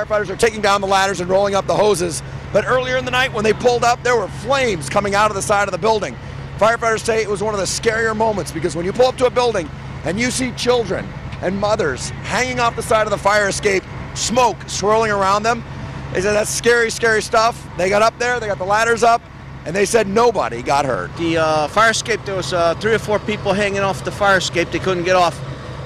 firefighters are taking down the ladders and rolling up the hoses. But earlier in the night when they pulled up, there were flames coming out of the side of the building. Firefighters say it was one of the scarier moments because when you pull up to a building and you see children and mothers hanging off the side of the fire escape, smoke swirling around them, they said that's scary, scary stuff. They got up there, they got the ladders up, and they said nobody got hurt. The fire escape, there was 3 or 4 people hanging off the fire escape. They couldn't get off.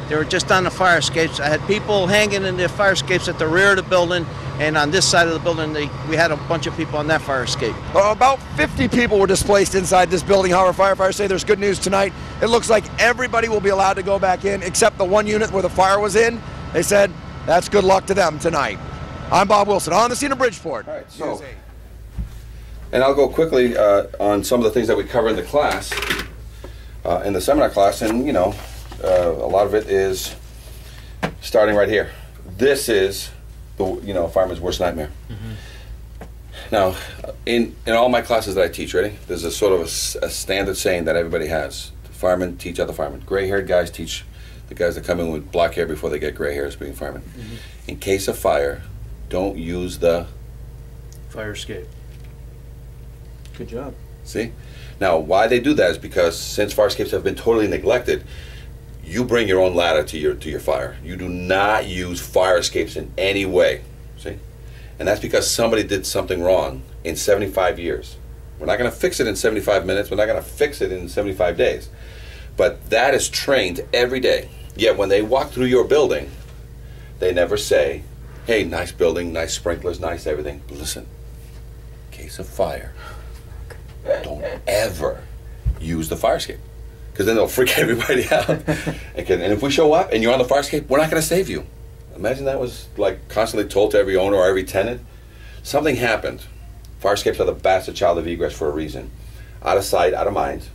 They were just on the fire escapes. I had people hanging in the fire escapes at the rear of the building, and on this side of the building, we had a bunch of people on that fire escape. About 50 people were displaced inside this building. However, firefighters say there's good news tonight. It looks like everybody will be allowed to go back in except the one unit where the fire was in. They said that's good luck to them tonight. I'm Bob Wilson on the scene of Bridgeport. All right, so, and I'll go quickly on some of the things that we cover in the class, in the seminar class, and you know, a lot of it is starting right here. This is the a fireman's worst nightmare. Now, in all my classes that I teach, ready? There's a sort of a standard saying that everybody has. Firemen teach other firemen. Gray-haired guys teach the guys that come in with black hair before they get gray hair as being firemen. In case of fire, don't use the fire escape. Good job. See? Now, why they do that is because since fire escapes have been totally neglected, you bring your own ladder to your fire. You do not use fire escapes in any way. See? And that's because somebody did something wrong in 75 years. We're not going to fix it in 75 minutes. We're not going to fix it in 75 days. But that is trained every day. Yet when they walk through your building, they never say, hey, nice building, nice sprinklers, nice everything. But listen, in case of fire, don't ever use the fire escape. Because then they'll freak everybody out. And if we show up and you're on the fire escape, we're not going to save you. Imagine that was like constantly told to every owner or every tenant. Something happened. Fire escapes are the bastard child of egress for a reason. Out of sight, out of mind.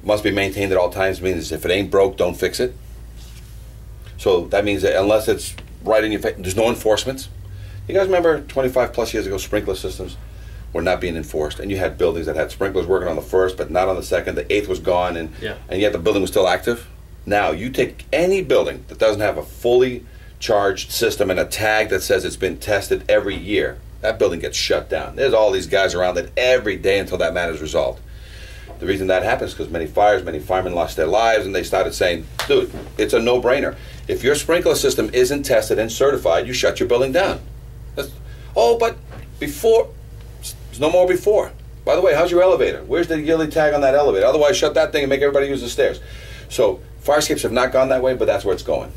Must be maintained at all times. Means if it ain't broke, don't fix it. So that means that unless it's right in your face, there's no enforcement. You guys remember 25 plus years ago, sprinkler systems were not being enforced, and you had buildings that had sprinklers working on the first, but not on the second. The eighth was gone, and yet the building was still active. Now you take any building that doesn't have a fully charged system and a tag that says it's been tested every year, that building gets shut down. There's all these guys around it every day until that matter is resolved. The reason that happens is because many firemen lost their lives, and they started saying, dude, it's a no-brainer. If your sprinkler system isn't tested and certified, you shut your building down. But before, there's no more before. By the way, how's your elevator? Where's the yearly tag on that elevator? Otherwise, shut that thing and make everybody use the stairs. So fire escapes have not gone that way, but that's where it's going.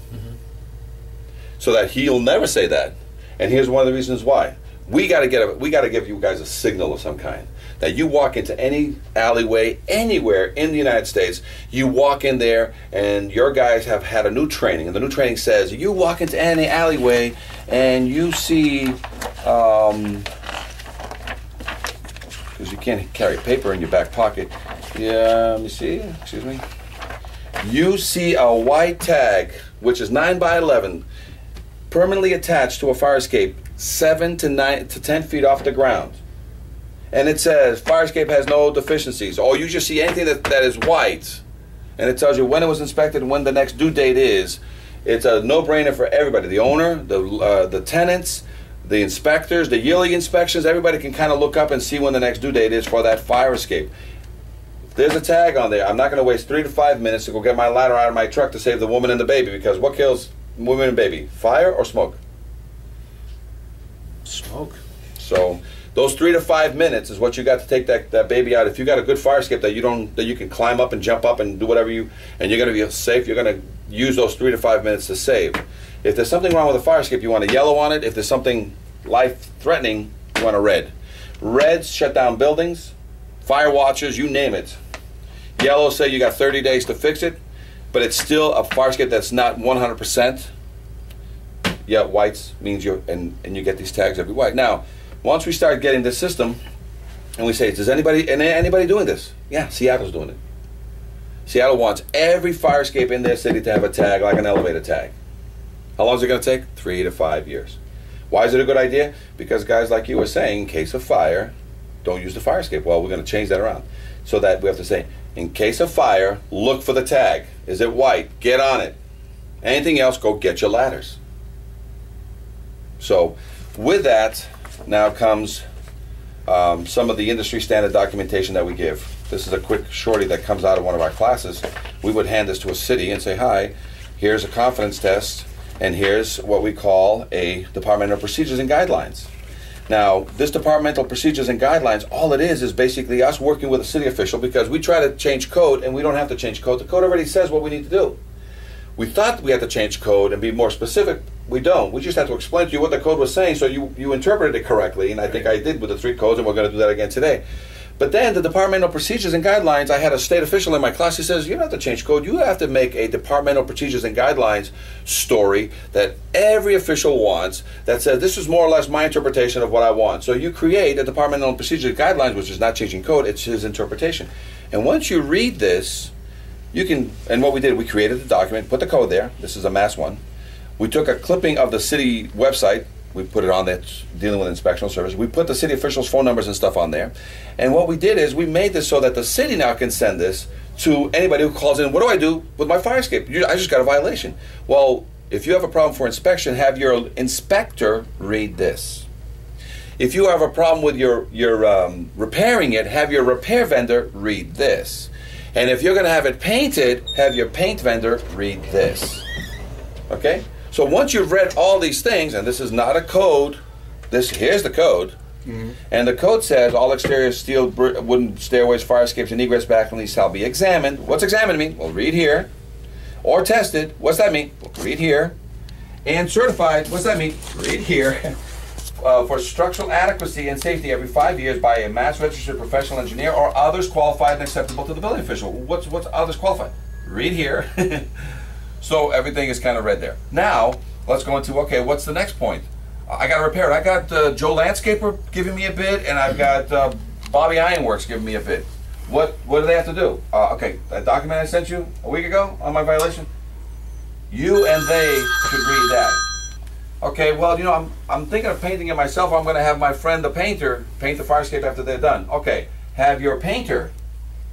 So that he'll never say that. And here's one of the reasons why. We got to give you guys a signal of some kind. That you walk into any alleyway anywhere in the United States, you walk in there and your guys have had a new training, and the new training says you walk into any alleyway and you see, because you can't carry paper in your back pocket. Yeah, let me see, excuse me. You see a white tag, which is 9 by 11, permanently attached to a fire escape 7 to 10 feet off the ground. And it says, fire escape has no deficiencies. Or you just see anything that is white, and it tells you when it was inspected and when the next due date is. It's a no-brainer for everybody. The owner, the tenants, the inspectors, the yearly inspections, everybody can kind of look up and see when the next due date is for that fire escape. If there's a tag on there, I'm not going to waste 3 to 5 minutes to go get my ladder out of my truck to save the woman and the baby, because what kills woman and baby? Fire or smoke? Smoke. So those 3 to 5 minutes is what you got to take that baby out. If you got a good fire escape that you can climb up and jump up and do whatever and you're going to be safe, you're going to use those 3 to 5 minutes to save. If there's something wrong with a fire escape, you want a yellow on it. If there's something life-threatening, you want a red. Reds shut down buildings, fire watchers, you name it. Yellow say you got 30 days to fix it, but it's still a fire escape that's not 100%. Yeah, whites means and you get these tags every white. Now, once we start getting this system, and we say, does anybody doing this? Yeah, Seattle's doing it. Seattle wants every fire escape in their city to have a tag, like an elevator tag. How long is it going to take? 3 to 5 years. Why is it a good idea? Because guys like you are saying, in case of fire, don't use the fire escape. Well, we're going to change that around. So that we have to say, in case of fire, look for the tag. Is it white? Get on it. Anything else, go get your ladders. So with that now comes some of the industry standard documentation that we give. This is a quick shorty that comes out of one of our classes. We would hand this to a city and say, hi, here's a confidence test, and here's what we call a departmental procedures and guidelines. Now, this departmental procedures and guidelines, all it is basically us working with a city official, because we try to change code and we don't have to change code. The code already says what we need to do. We thought we had to change code and be more specific. We don't. We just have to explain to you what the code was saying so you interpreted it correctly, and I think I did with the 3 codes, and we're going to do that again today. But then the departmental procedures and guidelines, I had a state official in my class who says, you don't have to change code, you have to make a departmental procedures and guidelines story that every official wants, that says this is more or less my interpretation of what I want. So you create a departmental procedures and guidelines, which is not changing code, it's his interpretation. And once you read this, you can, and what we did, we created the document, put the code there, this is a mass one. We took a clipping of the city website, we put it on there, dealing with inspectional service. We put the city officials' phone numbers and stuff on there. And what we did is we made this so that the city now can send this to anybody who calls in, what do I do with my fire escape? I just got a violation. Well, if you have a problem for inspection, have your inspector read this. If you have a problem with your repairing it, have your repair vendor read this. And if you're going to have it painted, have your paint vendor read this. Okay? So once you've read all these things, and this is not a code, here's the code, and the code says all exterior steel wooden stairways, fire escapes, and egress balconies shall be examined. What's examined mean? Well, read here. Or tested. What's that mean? Well, read here. And certified. What's that mean? Read here. For structural adequacy and safety every 5 years by a mass registered professional engineer or others qualified and acceptable to the building official. What's others qualified? Read here. So everything is kind of read there. Now, let's go into, okay, what's the next point? I got to repair it. I got Joe Landscaper giving me a bid, and I've got Bobby Ironworks giving me a bid. What do they have to do? Okay, that document I sent you a week ago on my violation, you and they should read that. Okay, well, you know, I'm thinking of painting it myself. I'm going to have my friend, the painter, paint the fire escape after they're done. Okay, have your painter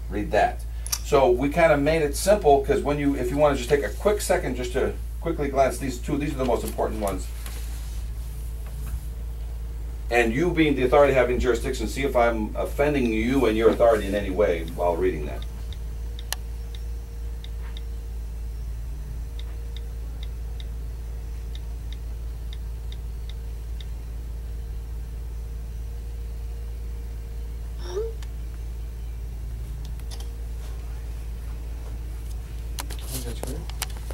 read that. So we kind of made it simple, because if you want to just take a quick second just to quickly glance, these are the most important ones. And you being the authority having jurisdiction, see if I'm offending you and your authority in any way while reading that.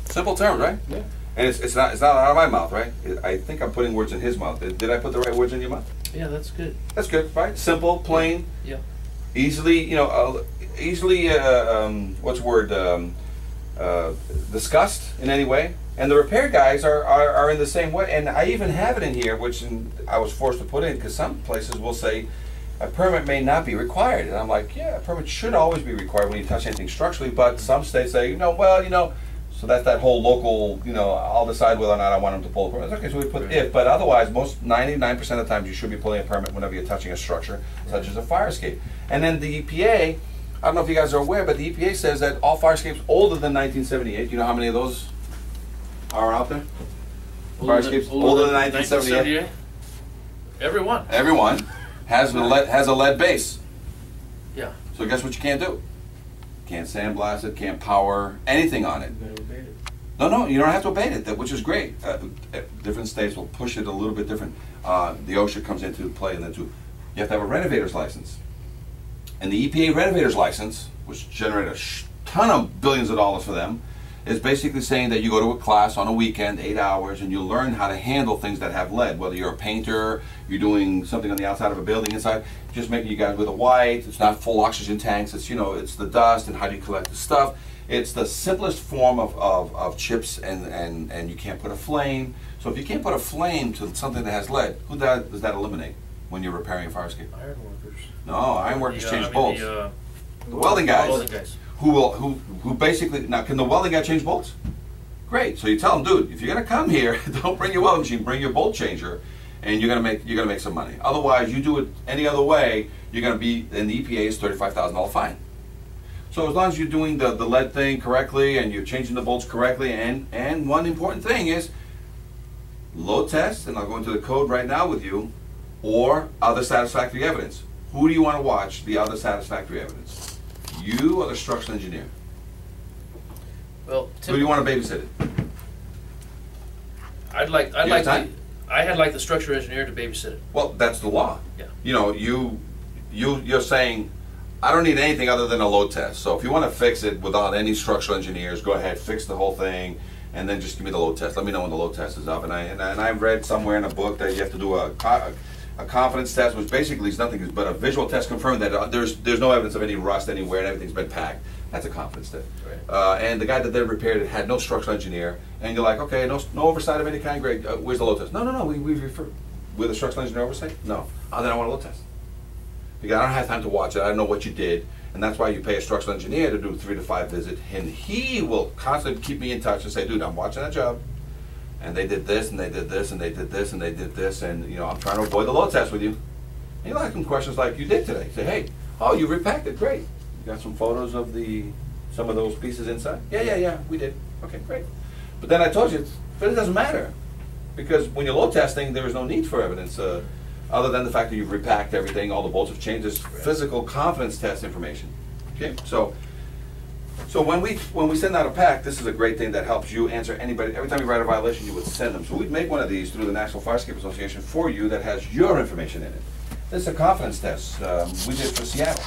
Simple terms, right? Yeah. And it's not out of my mouth, right? I think I'm putting words in his mouth. Did I put the right words in your mouth? Yeah, that's good. That's good, right? Simple, plain. Yeah. Easily, you know, what's the word? Discussed in any way. And the repair guys are in the same way. And I even have it in here, which I was forced to put in, because some places will say a permit may not be required. And I'm like, yeah, a permit should always be required when you touch anything structurally. But some states say, well, so that's that whole local, I'll decide whether or not I want them to pull a permit. Okay, so we put if, but otherwise, 99% of the times you should be pulling a permit whenever you're touching a structure, such as a fire escape. And then the EPA, I don't know if you guys are aware, but the EPA says that all fire escapes older than 1978, you know how many of those are out there? Fire escapes older than 1978? Everyone. Everyone has a lead base. Yeah. So guess what you can't do? Can't sandblast it, can't power anything on it. No, you don't have to abate it, which is great. Different states will push it a little bit different. The OSHA comes into play, and then you have to have a renovator's license. And the EPA renovator's license, which generates a ton of billions of dollars for them, is basically saying that you go to a class on a weekend, 8 hours, and you learn how to handle things that have lead. Whether you're a painter, you're doing something on the outside of a building inside, just making you guys with a white, it's not full oxygen tanks, it's, it's the dust and how do you collect the stuff. It's the simplest form of chips, and you can't put a flame. So if you can't put a flame to something that has lead, who does that eliminate when you're repairing a fire escape? Iron workers. No, iron workers change bolts. The welding guys. Welding guys. Who basically, now can the welding guy change bolts? Great. So you tell them, dude, if you're gonna come here, don't bring your welding machine, bring your bolt changer, and you're gonna make some money. Otherwise, you do it any other way, you're gonna be, and the EPA is $35,000 fine. So as long as you're doing the lead thing correctly and you're changing the bolts correctly, and one important thing is load test, and I'll go into the code right now with you, or other satisfactory evidence. Who do you want to watch the other satisfactory evidence? You or the structural engineer? Well, Who do you want to babysit it? I'd like the structural engineer to babysit it. Well, that's the law. Yeah. You know, you're saying, I don't need anything other than a load test. So if you want to fix it without any structural engineers, go ahead, fix the whole thing, and then just give me the load test. Let me know when the load test is up. And I read somewhere in a book that you have to do a confidence test, which basically is nothing but a visual test confirming that there's no evidence of any rust anywhere and everything's been packed. That's a confidence test. Right. And the guy that did repaired it had no structural engineer, and you're like, okay, no oversight of any kind, great. Where's the load test? No, we refer with a structural engineer oversight. No, then I want a load test because I don't have time to watch it. I don't know what you did, and that's why you pay a structural engineer to do 3 to 5 visits, and he will constantly keep me in touch and say, dude, I'm watching that job, and they did this, and they did this, and they did this, and they did this, and you know, I'm trying to avoid the load test with you. And you'll ask him questions like you did today. Say, hey, oh, you repacked it, great. You got some photos of some of those pieces inside? Yeah, we did. Okay, great. But then I told you, but it doesn't matter. Because when you're load testing, there is no need for evidence other than the fact that you've repacked everything, all the bolts have changed. There's physical confidence test information. Okay, so when we send out a pack, this is a great thing that helps you answer anybody. Every time you write a violation, you would send them. So we'd make one of these through the National Fire Escape Association for you that has your information in it. This is a confidence test we did for Seattle.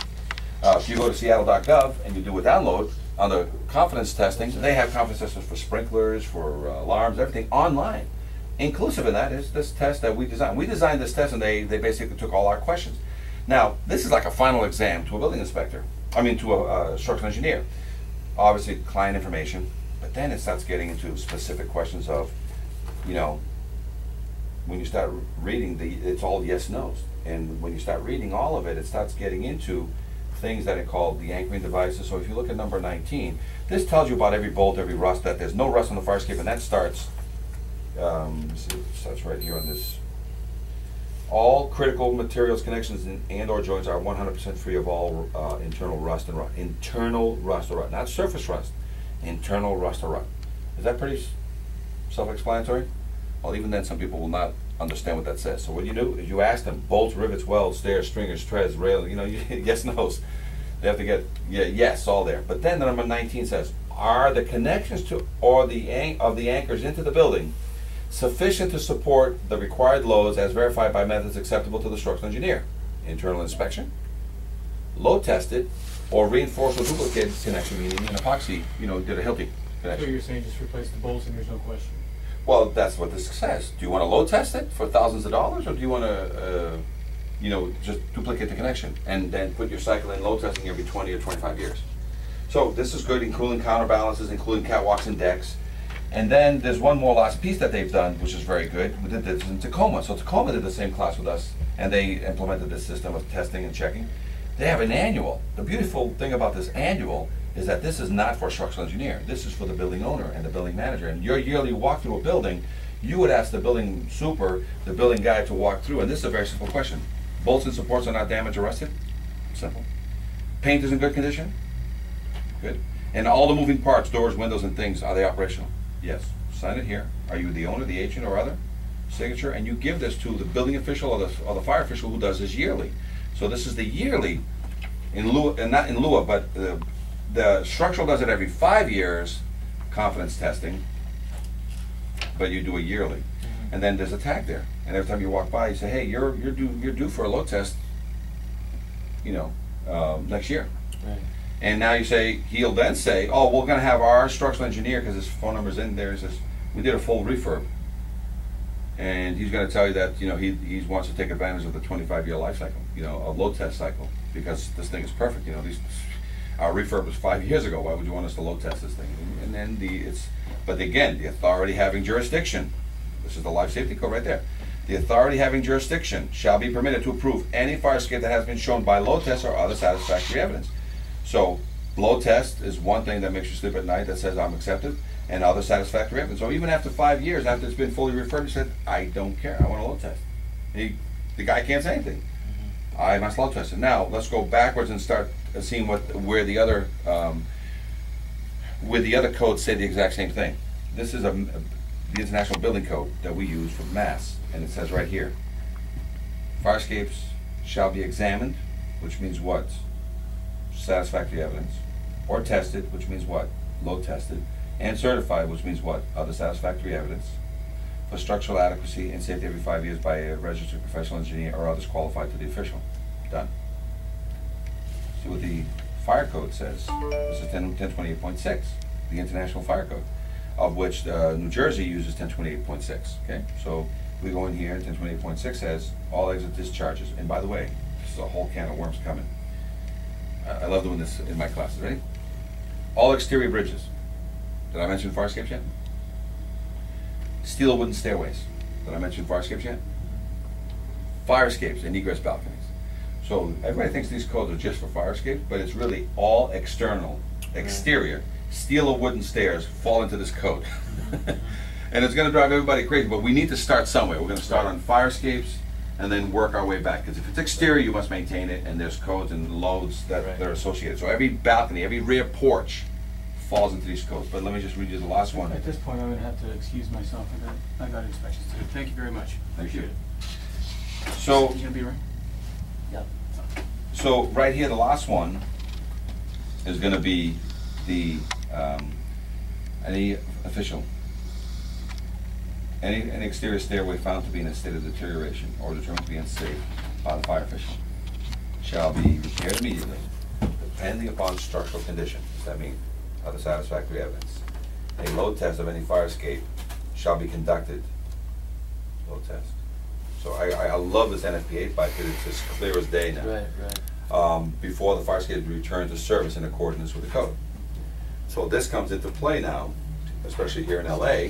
If you go to seattle.gov and you do a download on the confidence testing, they have confidence testers for sprinklers, for alarms, everything online. Inclusive in that is this test that we designed. We designed this test and they basically took all our questions. Now, this is like a final exam to a building inspector. I mean, to a structural engineer. Obviously, client information, but then it starts getting into specific questions of, you know, when you start reading, it's all yes, no's. And when you start reading all of it, it starts getting into things that are called the anchoring devices. So if you look at number 19, this tells you about every bolt, every rust, that there's no rust on the fire escape, and that starts, starts right here on this. All critical materials, connections, and or joints are 100% free of all internal rust and rot. Internal rust or rot, not surface rust. Internal rust or rot. Is that pretty self-explanatory? Well, even then, some people will not understand what that says. So what you do is you ask them: bolts, rivets, welds, stairs, stringers, treads, rail. You know, yes, no's. They have to get yes, all there. But then the number 19 says: are the connections to or the anchors into the building sufficient to support the required loads as verified by methods acceptable to the structural engineer? Internal inspection, load tested, or reinforced or duplicate connection, meaning an epoxy, you know, did a Hilti connection. So you're saying just replace the bolts and there's no question? Well, that's what this says. Do you want to load test it for thousands of dollars, or do you want to, you know, just duplicate the connection and then put your cycle in load testing every 20 or 25 years? So this is good, including counterbalances, including catwalks and decks. And then there's one more last piece that they've done, which is very good. We did this in Tacoma. So Tacoma did the same class with us, and they implemented this system of testing and checking. They have an annual. The beautiful thing about this annual is that this is not for a structural engineer. This is for the building owner and the building manager. And your yearly walk through a building, you would ask the building super, the building guy, to walk through. And this is a very simple question. Bolts and supports are not damaged or rusted? Simple. Paint is in good condition? Good. And all the moving parts, doors, windows, and things, are they operational? Yes. Sign it here. Are you the owner, the agent, or other? Signature. And you give this to the building official or the fire official who does this yearly. So this is the yearly, in lieu, and not in lieu of, but the structural does it every 5 years, confidence testing, but you do it yearly. And then there's a tag there. And every time you walk by, you say, hey, you're due for a load test, you know, next year. Right. And now you say, he'll then say, oh, we're going to have our structural engineer, because his phone number's in there, he says, we did a full refurb. And he's going to tell you that, you know, he wants to take advantage of the 25-year life cycle, you know, a load test cycle, because this thing is perfect. You know, our refurb was 5 years ago. Why would you want us to load test this thing? And then but again, the authority having jurisdiction. This is the life safety code right there. The authority having jurisdiction shall be permitted to approve any fire escape that has been shown by load test or other satisfactory evidence. So, load test is one thing that makes you sleep at night, that says I'm accepted, and other satisfactory evidence. So even after 5 years, after it's been fully refurbished, he said, I don't care, I want a load test. The guy can't say anything. I must load test it. Now, let's go backwards and start seeing where the other codes say the exact same thing. This is the International Building Code that we use for mass, and it says right here, fire escapes shall be examined, which means what? Satisfactory evidence, or tested, which means what? Load tested, and certified, which means what? Other satisfactory evidence, for structural adequacy and safety every 5 years by a registered professional engineer or others qualified to the official. Done. See what the fire code says. This is 1028.6, the International Fire Code, of which New Jersey uses 1028.6. Okay, so we go in here, 1028.6 says all exit discharges. And by the way, this is a whole can of worms coming. I love doing this in my classes. Ready? All exterior bridges. Did I mention fire escapes yet? Steel or wooden stairways. Did I mention fire escapes yet? Fire escapes and egress balconies. So everybody thinks these codes are just for fire escapes, but it's really all external, exterior. Steel or wooden stairs fall into this code. And it's going to drive everybody crazy, but we need to start somewhere. We're going to start on fire escapes and then work our way back. Because if it's exterior, you must maintain it, and there's codes and loads that are associated. So every balcony, every rear porch falls into these codes. But let me just read you the last one. At this point, I'm going to have to excuse myself. I got inspections to do. Thank you very much. Thank you. So, You going to be right? Yeah. so right here, the last one is going to be the any official. Any exterior stairway found to be in a state of deterioration or determined to be unsafe by the fire official shall be repaired immediately, depending upon structural condition. Does that mean other satisfactory evidence? A load test of any fire escape shall be conducted. Load test. So I love this NFPA bike because it's as clear as day now. Right. Before the fire escape is returned to service in accordance with the code. So this comes into play now, especially here in LA,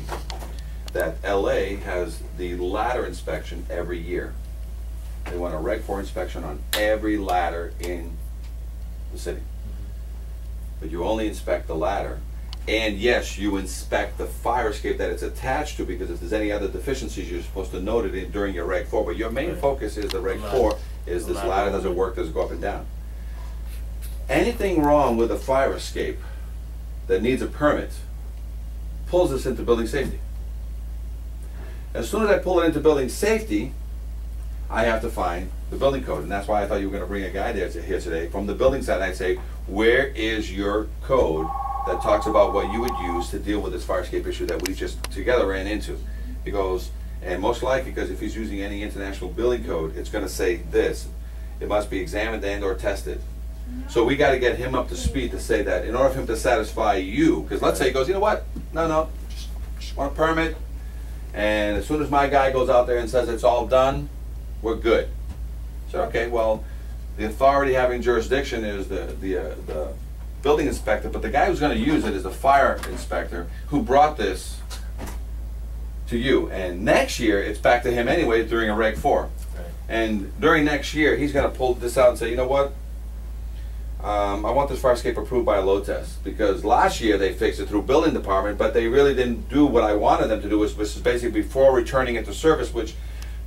that LA has the ladder inspection every year. They want a Reg 4 inspection on every ladder in the city. But you only inspect the ladder. And yes, you inspect the fire escape that it's attached to, because if there's any other deficiencies, you're supposed to note it during your Reg 4. But your main focus is the Reg 4, is this ladder doesn't work, does it go up and down. Anything wrong with a fire escape that needs a permit pulls this into building safety. As soon as I pull it into building safety, I have to find the building code. And that's why I thought you were going to bring a guy here today from the building side. I'd say, where is your code that talks about what you would use to deal with this fire escape issue that we just together ran into? He goes, and most likely, because if he's using any international building code, it's going to say this: it must be examined and or tested. So we got to get him up to speed to say that in order for him to satisfy you, because let's say he goes, you know what, no, just want a permit, and as soon as my guy goes out there and says it's all done, we're good. So okay, well, the authority having jurisdiction is the building inspector, but the guy who's going to use it is the fire inspector who brought this to you. And next year, it's back to him anyway during a Reg 4. Right. And during next year, he's going to pull this out and say, you know what? I want this fire escape approved by a load test, because last year they fixed it through building department, but they really didn't do what I wanted them to do, which is basically before returning it to service, which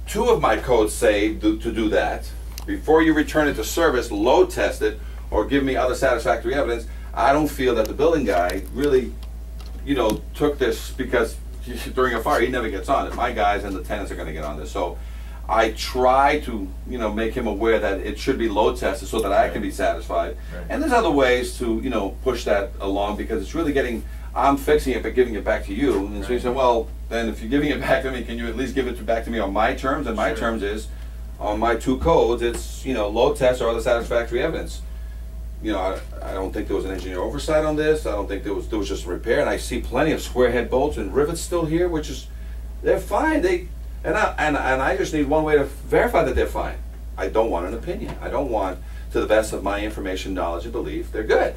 2 of my codes say to do that. Before you return it to service, load test it, or give me other satisfactory evidence. I don't feel that the building guy really, took this, because during a fire he never gets on it. My guys and the tenants are going to get on this. So I try to, make him aware that it should be load tested so that I can be satisfied. Right. And there's other ways to, push that along, because it's really getting, I'm fixing it but giving it back to you. And so you say, well, then if you're giving it back to me, can you at least give it back to me on my terms? And my terms is, on my 2 codes, it's, load test or other satisfactory evidence. I don't think there was an engineer oversight on this. I don't think there was just a repair. And I see plenty of square head bolts and rivets still here, which is, they're fine. And I just need one way to verify that they're fine. I don't want an opinion. I don't want, to the best of my information, knowledge, and belief, they're good.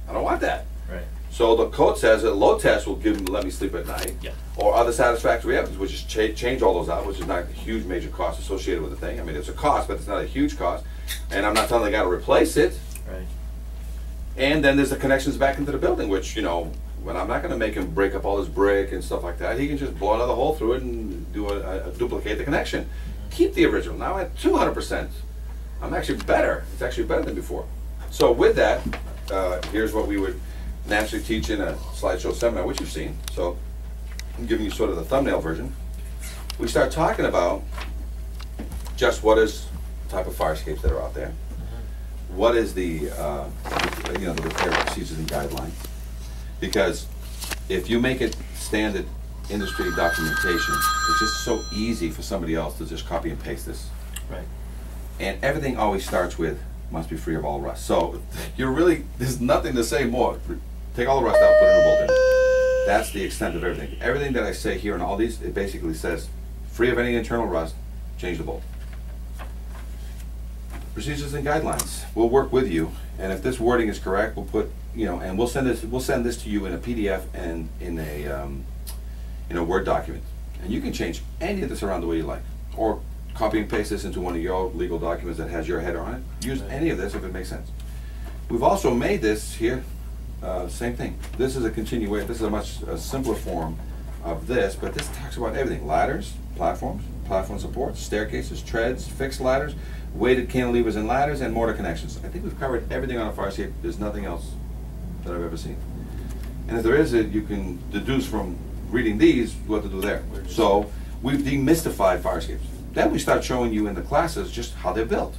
I don't want that. Right. So the code says that load test will let me sleep at night, or other satisfactory evidence, which is change all those out, which is not a huge major cost associated with the thing. I mean, it's a cost, but it's not a huge cost. And I'm not telling the guy to replace it. Right. And then there's the connections back into the building, which, when I'm not going to make him break up all his brick and stuff like that, he can just blow another hole through it and do duplicate the connection. Keep the original. Now at 200%. I'm actually better. It's actually better than before. So with that, here's what we would naturally teach in a slideshow seminar, which you've seen. So I'm giving you sort of the thumbnail version. We start talking about just what is the type of fire escapes that are out there. What is the, the repair procedures and guidelines? Because if you make it standard industry documentation, it's just so easy for somebody else to just copy and paste this. Right. And everything always starts with, must be free of all rust. So there's nothing to say more. Take all the rust out, put it in a bolt in. That's the extent of everything. Everything that I say here in all these, it basically says, free of any internal rust, change the bolt. Procedures and guidelines. We'll work with you, and if this wording is correct, we'll put, and we'll send this to you in a PDF and in a Word document. And you can change any of this around the way you like, or copy and paste this into one of your legal documents that has your header on it. Use any of this if it makes sense. We've also made this here, same thing. This is a continuation. This is a much simpler form of this, but this talks about everything: ladders, platforms, platform supports, staircases, treads, fixed ladders, weighted cantilevers and ladders, and mortar connections. I think we've covered everything on a fire escape. There's nothing else that I've ever seen. And if there is, you can deduce from reading these what to do there. So we've demystified fire escapes. Then we start showing you in the classes just how they're built.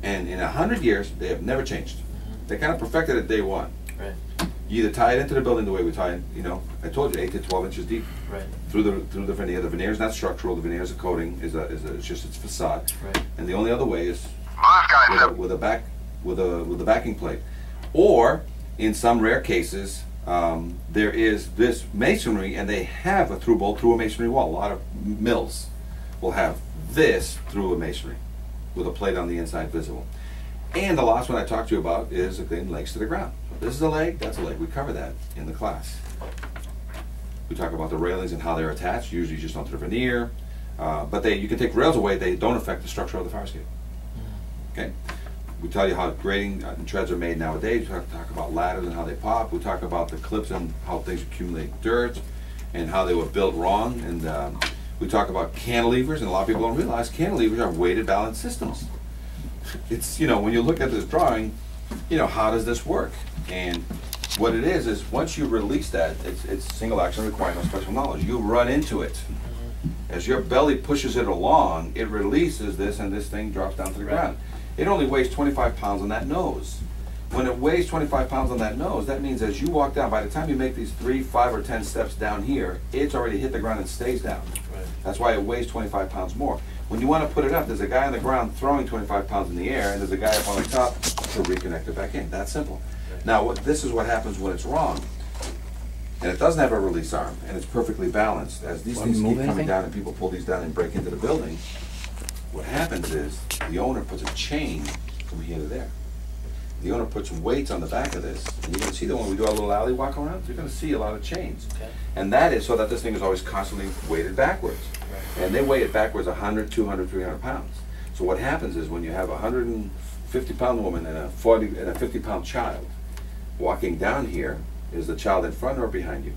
And in 100 years, they have never changed. They kind of perfected it day one. Right. You either tie it into the building the way we tie it, I told you 8 to 12 inches deep. Right. Through the veneer. The veneer is not structural. The veneer is a coating. It's just its facade. Right. And the only other way is with a backing plate, or in some rare cases, there is this masonry, and they have a through bolt through a masonry wall. A lot of mills will have this through a masonry with a plate on the inside visible. And the last one I talked to you about is, again, legs to the ground. So this is a leg, that's a leg. We cover that in the class. We talk about the railings and how they're attached, usually just onto the veneer. But you can take rails away, they don't affect the structure of the fire escape. Okay? We tell you how grading and treads are made nowadays. We talk about ladders and how they pop. We talk about the clips and how things accumulate dirt and how they were built wrong. And we talk about cantilevers, and a lot of people don't realize cantilevers are weighted balance systems. It's, when you look at this drawing, how does this work? And what it is once you release that, it's single action requiring no special knowledge. You run into it. As your belly pushes it along, it releases this, and this thing drops down to the ground. It only weighs 25 pounds on that nose. When it weighs 25 pounds on that nose, that means as you walk down, by the time you make these 3, 5, or 10 steps down here, it's already hit the ground and stays down. Right. That's why it weighs 25 pounds more. When you want to put it up, there's a guy on the ground throwing 25 pounds in the air, and there's a guy up on the top to reconnect it back in. That's simple. Right. Now, this is what happens when it's wrong. And it doesn't have a release arm, and it's perfectly balanced. As these things keep coming down and people pull these down and break into the building, what happens is the owner puts a chain from here to there. The owner puts weights on the back of this, and you're going to see that when we do our little alley walk around, you're going to see a lot of chains. Okay. And that is so that this thing is always constantly weighted backwards. Right. And they weigh it backwards 100, 200, 300 pounds. So what happens is when you have a 150-pound woman and a 50-pound child walking down here, is the child in front or behind you?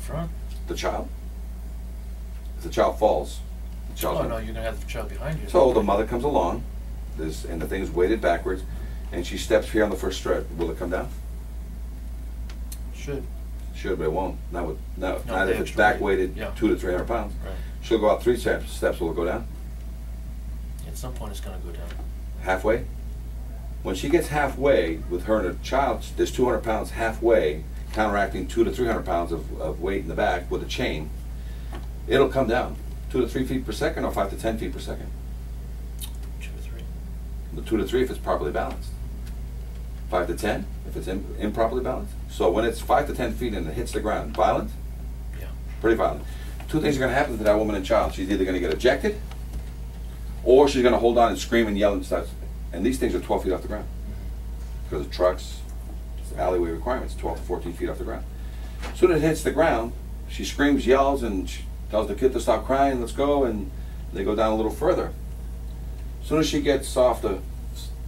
Front. The child? If the child falls, the child's no, you're going to have the child behind you. So the mother comes along, and the thing is weighted backwards, and she steps here on the first strut. Will it come down? Should. Should, but it won't. Not if it's extra back weighted, yeah. 200 to 300 pounds. Right. She'll go out 3 steps. Will it go down? At some point, it's going to go down. Halfway? When she gets halfway with her and her child, there's 200 pounds halfway, counteracting 200 to 300 pounds of weight in the back with a chain. It'll come down 2 to 3 feet per second, or 5 to 10 feet per second. 2 to 3. The 2 to 3 if it's properly balanced. 5 to 10 if it's improperly balanced. So when it's 5 to 10 feet and it hits the ground, violent? Yeah. Pretty violent. 2 things are going to happen to that woman and child. She's either going to get ejected, or she's going to hold on and scream and yell and stuff. And these things are 12 feet off the ground. Because of trucks, alleyway requirements, 12 to 14 feet off the ground. As soon as it hits the ground, she screams, yells, and she tells the kid to stop crying, let's go, and they go down a little further. As soon as she gets off the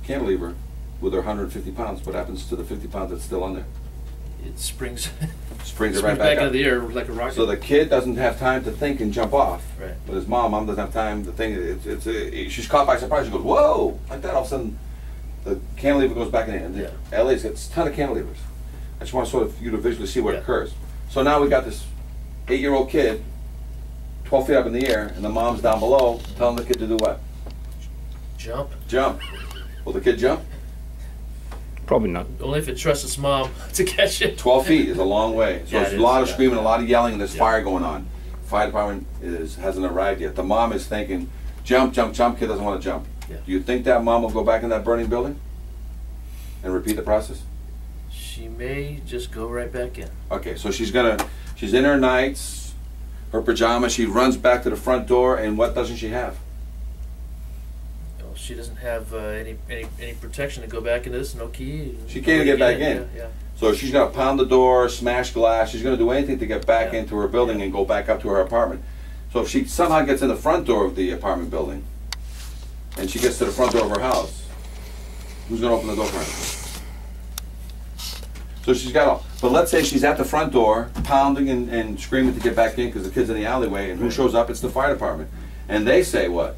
cantilever with her 150 pounds, what happens to the 50 pounds that's still on there? It springs. Springs it right back out up. of the air like a rocket. So the kid doesn't have time to think and jump off. Right. But his mom doesn't have time to think. She's caught by surprise. She goes, whoa! Like that, all of a sudden, the cantilever goes back in. And Yeah. LA's got a ton of cantilevers. I just want you to visually see what Yeah. occurs. So now we got this 8-year-old kid, 12 feet up in the air, and the mom's down below, telling the kid to do what? Jump. Jump. Will the kid jump? Probably not. Only if it trusts its mom to catch it. 12 feet is a long way. So Yeah, there's it a lot is, of yeah. screaming, a lot of yelling, and there's Yeah. fire going on. Fire department hasn't arrived yet. The mom is thinking, jump, jump, jump. Kid doesn't want to jump. Yeah. Do you think that mom will go back in that burning building and repeat the process? She may just go right back in. Okay, so she's in her nights, her pajamas, she runs back to the front door, and what doesn't she have? Well, she doesn't have any protection to go back into this. No key. She can't get back in. Yeah. So she's going to pound the door, smash glass, she's going to do anything to get back Yeah. into her building Yeah. and go back up to her apartment. So if she somehow gets in the front door of the apartment building, and she gets to the front door of her house, who's going to open the door for her? So she's got all, but let's say she's at the front door, pounding and screaming to get back in because the kid's in the alleyway, and who shows up? It's the fire department. And they say what?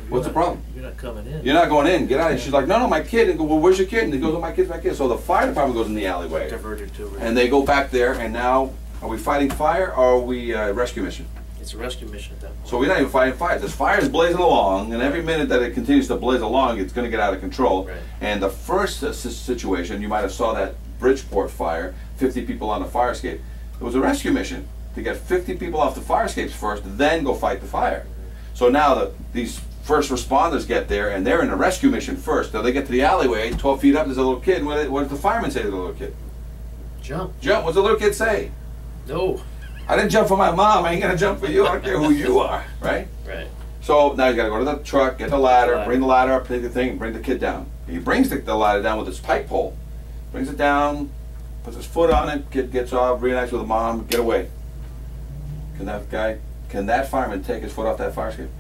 What's the problem? You're not coming in. You're not going in, get out of here. She's like, no, my kid. And go, well, where's your kid? And he goes, oh, my kid's back here. So the fire department goes in the alleyway. Diverted to. And they go back there, and now, are we fighting fire or are we rescue mission? It's a rescue mission at that point. So we're not even fighting fire. This fire is blazing along, and every minute that it continues to blaze along, it's going to get out of control. Right. And the first situation, you might have saw that Bridgeport fire, 50 people on the fire escape. It was a rescue mission to get 50 people off the fire escapes first, then go fight the fire. So now these first responders get there, and they're in a rescue mission first. Now they get to the alleyway, 12 feet up, there's a little kid. What does the fireman say to the little kid? Jump. Jump. What's the little kid say? No. I didn't jump for my mom. I ain't gonna jump for you. I don't care who you are, right? Right. So now you gotta go to the truck, get the ladder, Ladder. bring the ladder up, take the thing, bring the kid down. He brings the ladder down with his pike pole, brings it down, puts his foot on it. Kid gets off, reunites with the mom, get away. Can that fireman take his foot off that fire escape?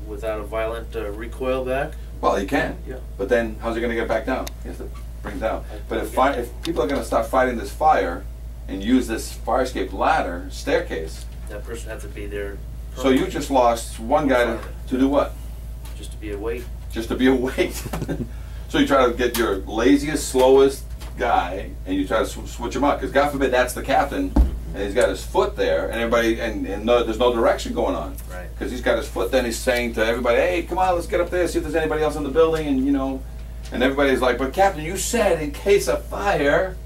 Without a violent recoil back. Well, he can. Yeah. But then how's he gonna get back down? He has to bring it down. But if Yeah. if people are gonna start fighting this fire and use this fire escape ladder staircase, That person had to be there. so you just lost one guy to do what? Just to be awake. Just to be awake. So you try to get your laziest, slowest guy, and you try to switch him up. Because God forbid that's the captain, and he's got his foot there, and everybody, and no, there's no direction going on. Right. Because he's got his foot. Then he's saying to everybody, "Hey, come on, let's get up there, see if there's anybody else in the building," and you know, and everybody's like, "But Captain, you said in case of fire."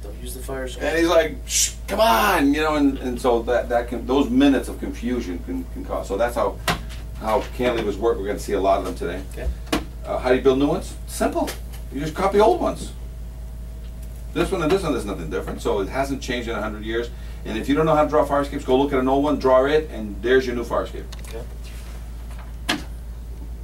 Don't use the fire escape. And he's like, "Shh, come on," you know, and so that can, those minutes of confusion can cause. So that's how cantilevers work. We're going to see a lot of them today. Okay. How do you build new ones? Simple. You just copy old ones. This one and this one, there's nothing different. So it hasn't changed in 100 years. And if you don't know how to draw fire escapes, go look at an old one, draw it, and there's your new fire escape. Okay.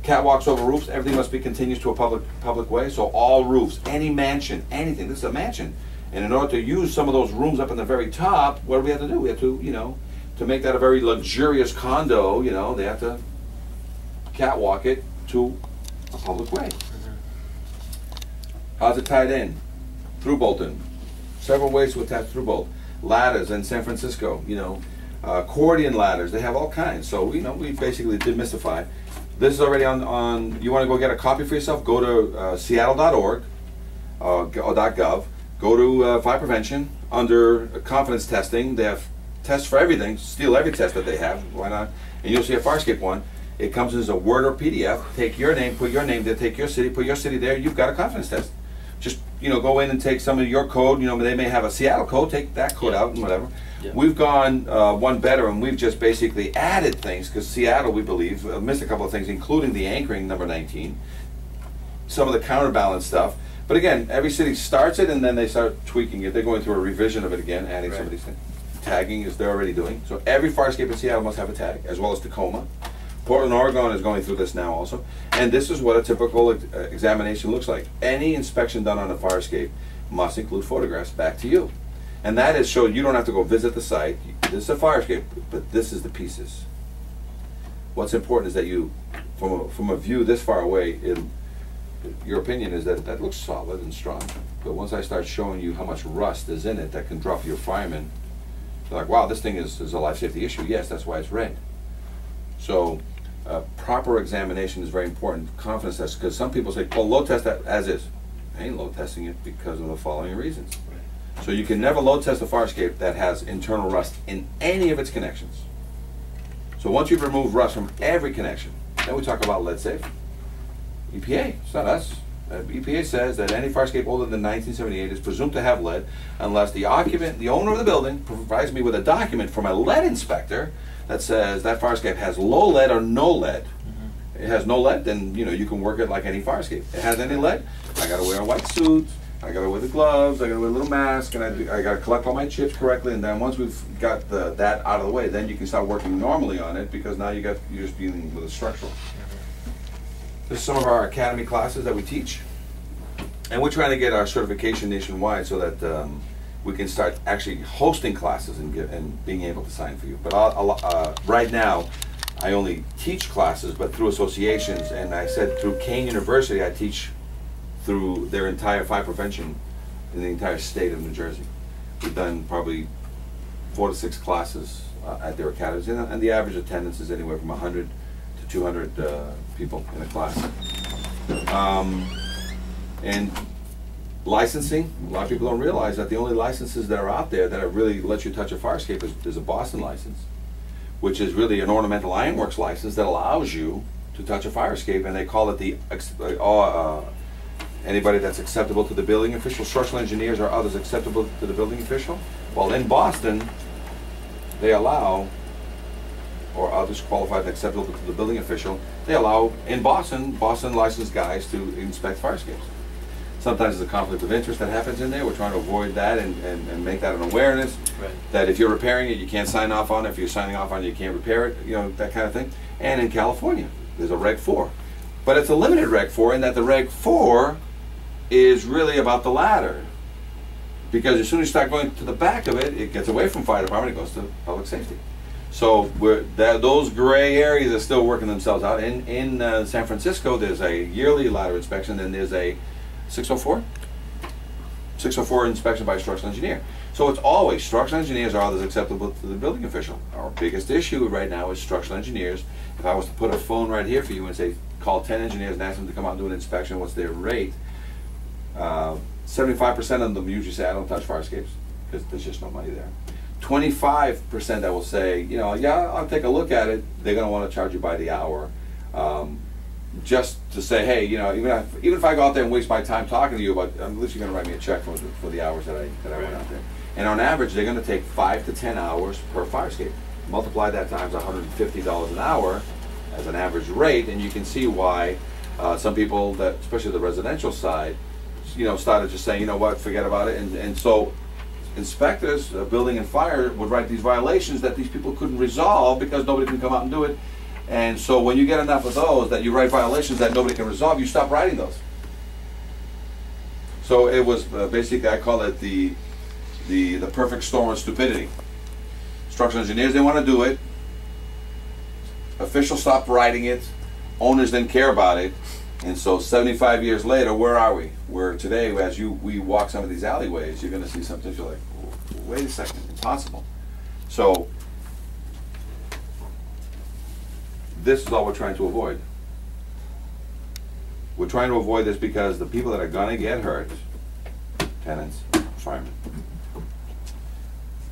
Catwalks over roofs, everything must be continuous to a public way. So all roofs, any mansion, anything. This is a mansion. And in order to use some of those rooms up in the very top, what do we have to do? We have to, you know, to make that a very luxurious condo, you know, they have to catwalk it to a public way. How's it tied in? Through bolting. Several ways to attach through bolt. Ladders in San Francisco, you know, accordion ladders. They have all kinds. So you know, we basically demystify. This is already on. You want to go get a copy for yourself? Go to Seattle.org or .gov. Go to fire prevention under confidence testing. They have tests for everything. Steal every test that they have. Why not? And you'll see a fire escape one. It comes as a Word or PDF. Take your name, put your name there. Take your city, put your city there. You've got a confidence test. Just, you know, go in and take some of your code. You know, they may have a Seattle code. Take that code out and whatever. Yeah. We've gone one better, and we've just basically added things because Seattle, we believe, missed a couple of things, including the anchoring number 19, some of the counterbalance stuff. But again, every city starts it, and then they start tweaking it. They're going through a revision of it again, adding some of these things. Tagging is they're already doing. So every fire escape in Seattle must have a tag, as well as Tacoma. Portland, Oregon is going through this now also. And this is what a typical examination looks like. Any inspection done on a fire escape must include photographs back to you. And that is so you don't have to go visit the site. This is a fire escape, but this is the pieces. What's important is that you, from a view this far away, your opinion is that that looks solid and strong. But once I start showing you how much rust is in it that can drop your fireman, they're like, wow, this thing is a life safety issue. Yes, that's why it's red. So proper examination is very important. Confidence test, because some people say, well, load test that as is. I ain't load testing it because of the following reasons. So So you can never load test a fire escape that has internal rust in any of its connections. So once you've removed rust from every connection, then we talk about lead safe. EPA, it's not us. EPA says that any fire escape older than 1978 is presumed to have lead unless the occupant, the owner of the building, provides me with a document from a lead inspector that says that fire escape has low lead or no lead. It has no lead, then you can work it like any fire escape. It has any lead, I gotta wear a white suit, I gotta wear the gloves, I gotta wear a little mask, and I gotta collect all my chips correctly. And then once we've got that out of the way, then you can start working normally on it, because now you're just dealing with a structural. This is some of our academy classes that we teach, and we're trying to get our certification nationwide so that we can start actually hosting classes and being able to sign for you. But right now, I only teach classes, but through associations, and I said through Kane University, I teach through their entire fire prevention in the entire state of New Jersey. We've done probably 4 to 6 classes at their academies, and the average attendance is anywhere from 100 to 200 people in a class. And licensing, a lot of people don't realize that the only licenses that are out there that really let you touch a fire escape is a Boston license, which is really an ornamental ironworks license that allows you to touch a fire escape, and they call it the anybody that's acceptable to the building official, structural engineers or others acceptable to the building official. Well, in Boston, they allow, or others qualified and acceptable to the building official, they allow in Boston licensed guys to inspect fire escapes. Sometimes there's a conflict of interest that happens in there. We're trying to avoid that and make that an awareness. Right. That if you're repairing it, you can't sign off on it. If you're signing off on it, you can't repair it, that kind of thing. And in California, there's a Reg 4. But it's a limited Reg 4 in that the Reg 4 is really about the ladder. Because as soon as you start going to the back of it, it gets away from fire department, it goes to public safety. So those gray areas are still working themselves out. In San Francisco, there's a yearly ladder inspection, and there's a 604 inspection by a structural engineer. So it's always structural engineers are others acceptable to the building official. Our biggest issue right now is structural engineers. If I was to put a phone right here for you and say, call 10 engineers and ask them to come out and do an inspection, what's their rate? 75% of them usually say, I don't touch fire escapes, because there's just no money there. 25% that will say, yeah, I'll take a look at it. They're going to want to charge you by the hour. Just to say, hey, even if I go out there and waste my time talking to you, but at least you're going to write me a check for the hours that I went out there. And on average, they're going to take 5 to 10 hours per fire escape. Multiply that times $150 an hour as an average rate, and you can see why some people, that, especially the residential side, started just saying, forget about it. And so inspectors, building and fire, would write these violations that these people couldn't resolve because nobody can come out and do it. And so when you get enough of those that you write violations that nobody can resolve, you stop writing those. So it was basically, I call it the perfect storm of stupidity. Structural engineers didn't want to do it. Officials stopped writing it. Owners didn't care about it. And so 75 years later, where are we? Where today, as we walk some of these alleyways, you're going to see something you're like, wait a second, impossible. So this is all we're trying to avoid. We're trying to avoid this because the people that are going to get hurt, tenants, firemen.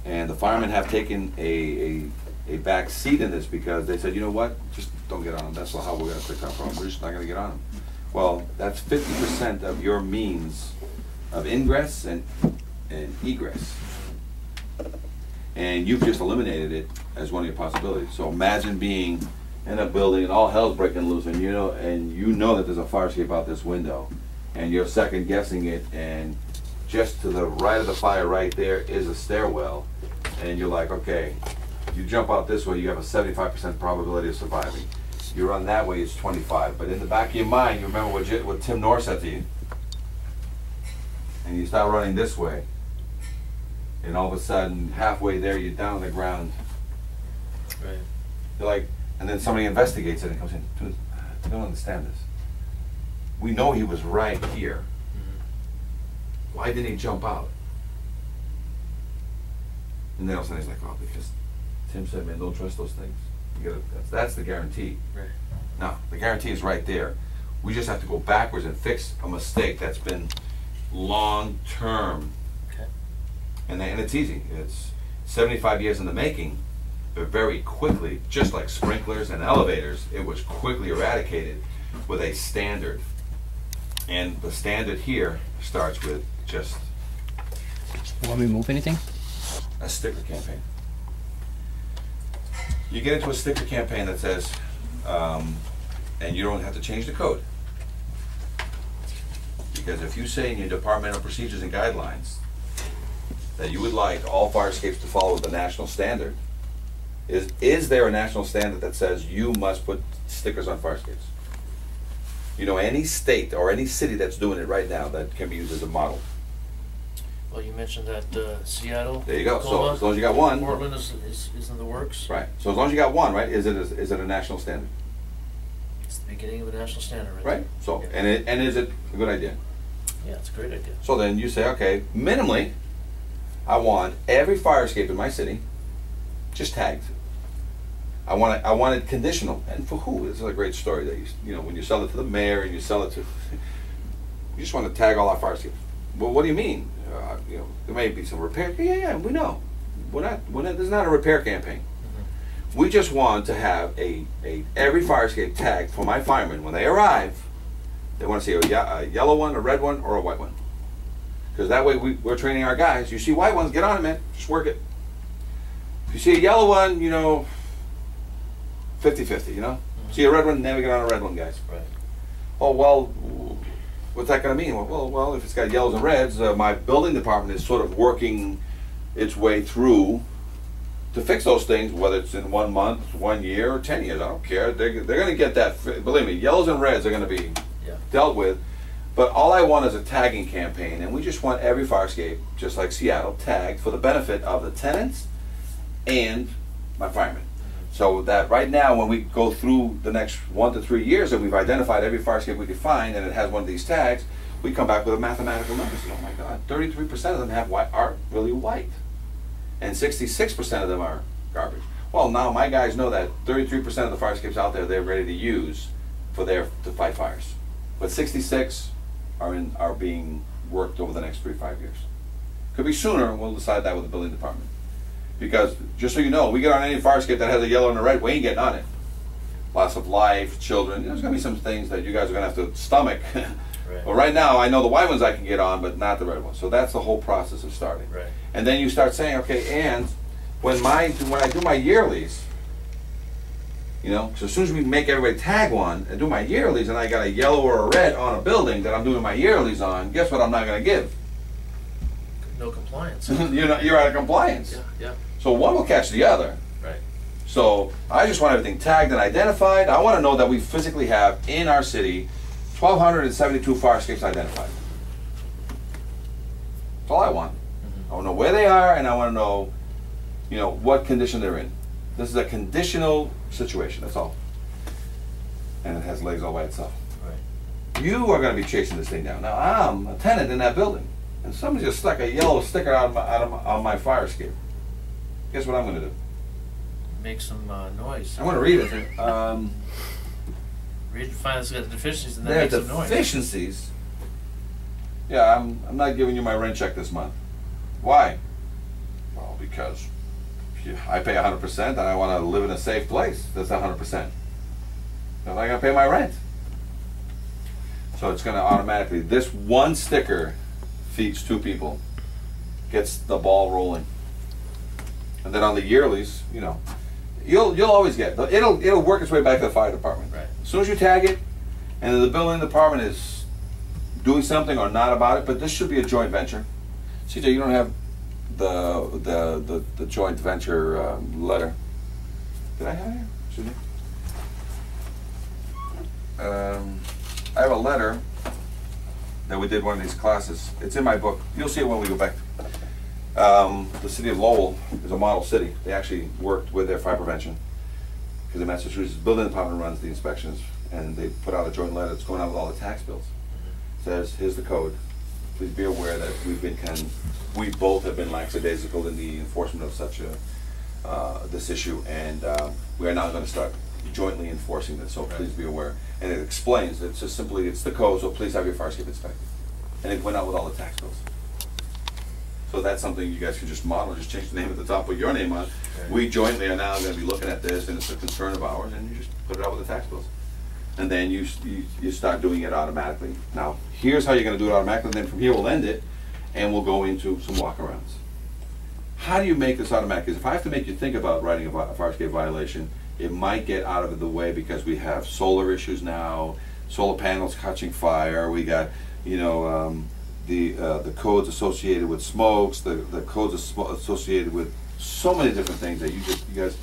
And the firemen have taken a back seat in this because they said, you know what, just don't get on them. That's how we're going to fix our problem. We're just not going to get on them. Well, that's 50% of your means of ingress and egress. And you've just eliminated it as one of your possibilities. So imagine being in a building and all hell's breaking loose, and you know that there's a fire escape out this window, and you're second guessing it, and just to the right of the fire right there is a stairwell, and you're like, okay, you jump out this way, you have a 75% probability of surviving. You run that way, it's 25. But in the back of your mind, you remember what Tim Norr said to you, and you start running this way, and all of a sudden, halfway there, you're down on the ground. Right. You're like, and then somebody investigates it and comes in, dude, I don't understand this. We know he was right here. Why didn't he jump out? And then all of a sudden he's like, oh, because Tim said, man, don't trust those things. You gotta, that's the guarantee. Right. No, the guarantee is right there. We just have to go backwards and fix a mistake that's been long-term Okay. And it's easy. It's 75 years in the making, but very quickly, just like sprinklers and elevators, it was quickly eradicated with a standard. And the standard here starts with just Want me to move anything? a sticker campaign. You get into a sticker campaign that says, and you don't have to change the code. Because if you say in your departmental procedures and guidelines that you would like all fire escapes to follow the national standard, is there a national standard that says you must put stickers on fire escapes? You know, any state or any city that's doing it right now that can be used as a model. Well, you mentioned that Seattle. There you go. Oklahoma, So as long as you got one. Portland is in the works. Right. So as long as you got one, right? Is it a national standard? It's the beginning of a national standard, right? Right. So Yeah. and is it a good idea? Yeah, it's a great idea. So then you say, okay, minimally, I want every fire escape in my city just tagged. I want it conditional. And for who? This is a great story that you know when you sell it to the mayor and you sell it to, you just want to tag all our fire escapes. Well, what do you mean? You know, there may be some repair. Yeah, we know. We're not. This is not a repair campaign. Mm-hmm. We just want to have every fire escape tagged for my firemen when they arrive. They want to see a yellow one, a red one, or a white one. Because that way we're training our guys. You see white ones, get on it, man. Just work it. If you see a yellow one, you know, 50-50, you know? Mm-hmm. See a red one, never get on a red one, guys. Right. Oh, well, what's that going to mean? Well, if it's got yellows and reds, my building department is sort of working its way through to fix those things, whether it's in 1 month, 1 year, or 10 years. I don't care. They're going to get that. Believe me, yellows and reds are going to be dealt with. But all I want is a tagging campaign, and we just want every fire escape, just like Seattle, tagged for the benefit of the tenants and my firemen. So that right now, when we go through the next 1 to 3 years and we've identified every fire escape we could find and it has one of these tags, we come back with a mathematical number. So, oh my God, 33% of them are really white, and 66% of them are garbage. Well, now my guys know that 33% of the fire escapes out there they're ready to use to fight fires, but 66 are being worked over the next 3 to 5 years. Could be sooner, and we'll decide that with the building department. Because, just so you know, we get on any fire escape that has a yellow and a red, we ain't getting on it. Loss of life, children, there's going to be some things that you guys are going to have to stomach. Right. Well, right now, I know the white ones I can get on, but not the red ones. So that's the whole process of starting. Right. And then you start saying, okay, and when I do my yearlies, you know, so as soon as we make everybody tag one and do my yearlies, and I got a yellow or a red on a building that I'm doing my yearlies on, guess what I'm not going to give? No compliance. You're out of compliance. Yeah. So one will catch the other. Right. So I just want everything tagged and identified. I want to know that we physically have in our city 1,272 fire escapes identified. That's all I want. I want to know where they are, and I want to know, you know, what condition they're in. This is a conditional situation. That's all. And it has legs all by itself. Right. You are going to be chasing this thing down. Now I'm a tenant in that building, and somebody just stuck a yellow sticker on my fire escape. Guess what I'm going to do? Make some noise. I'm going to read it. Read and find it's got the deficiencies and then There are make some noise. deficiencies. Yeah, I'm not giving you my rent check this month. Why? Well, because I pay 100% and I want to live in a safe place. That's 100%. I'm not going to pay my rent. So it's going to automatically, this one sticker feeds 2 people, gets the ball rolling. And then on the yearlies, you know, you'll always get, it'll work its way back to the fire department. Right. As soon as you tag it, and then the building department is doing something or not about it, but this should be a joint venture. CJ, you don't have the joint venture letter. Did I have it? Excuse me. I have a letter that we did one of these classes. It's in my book. You'll see it when we go back. The city of Lowell is a model city. They actually worked with their fire prevention because the Massachusetts building department runs the inspections, and they put out a joint letter that's going out with all the tax bills. It says, here's the code. Please be aware that we both have been lackadaisical in the enforcement of such this issue, and we are now going to start jointly enforcing this. So please be aware. And it explains. It's just simply, it's the code. So please have your fire escape inspected. And it went out with all the tax bills. So that's something you guys can just model, just change the name at the top, put your name on it. We jointly are now going to be looking at this, and it's a concern of ours, and you just put it out with the tax bills. And then you start doing it automatically. Now, here's how you're going to do it automatically, and then from here we'll end it, and we'll go into some walkarounds. How do you make this automatic? Because if I have to make you think about writing a fire escape violation, it might get out of the way because we have solar issues now, solar panels catching fire, we got, you know, the codes associated with smokes, the codes associated with so many different things that you guys,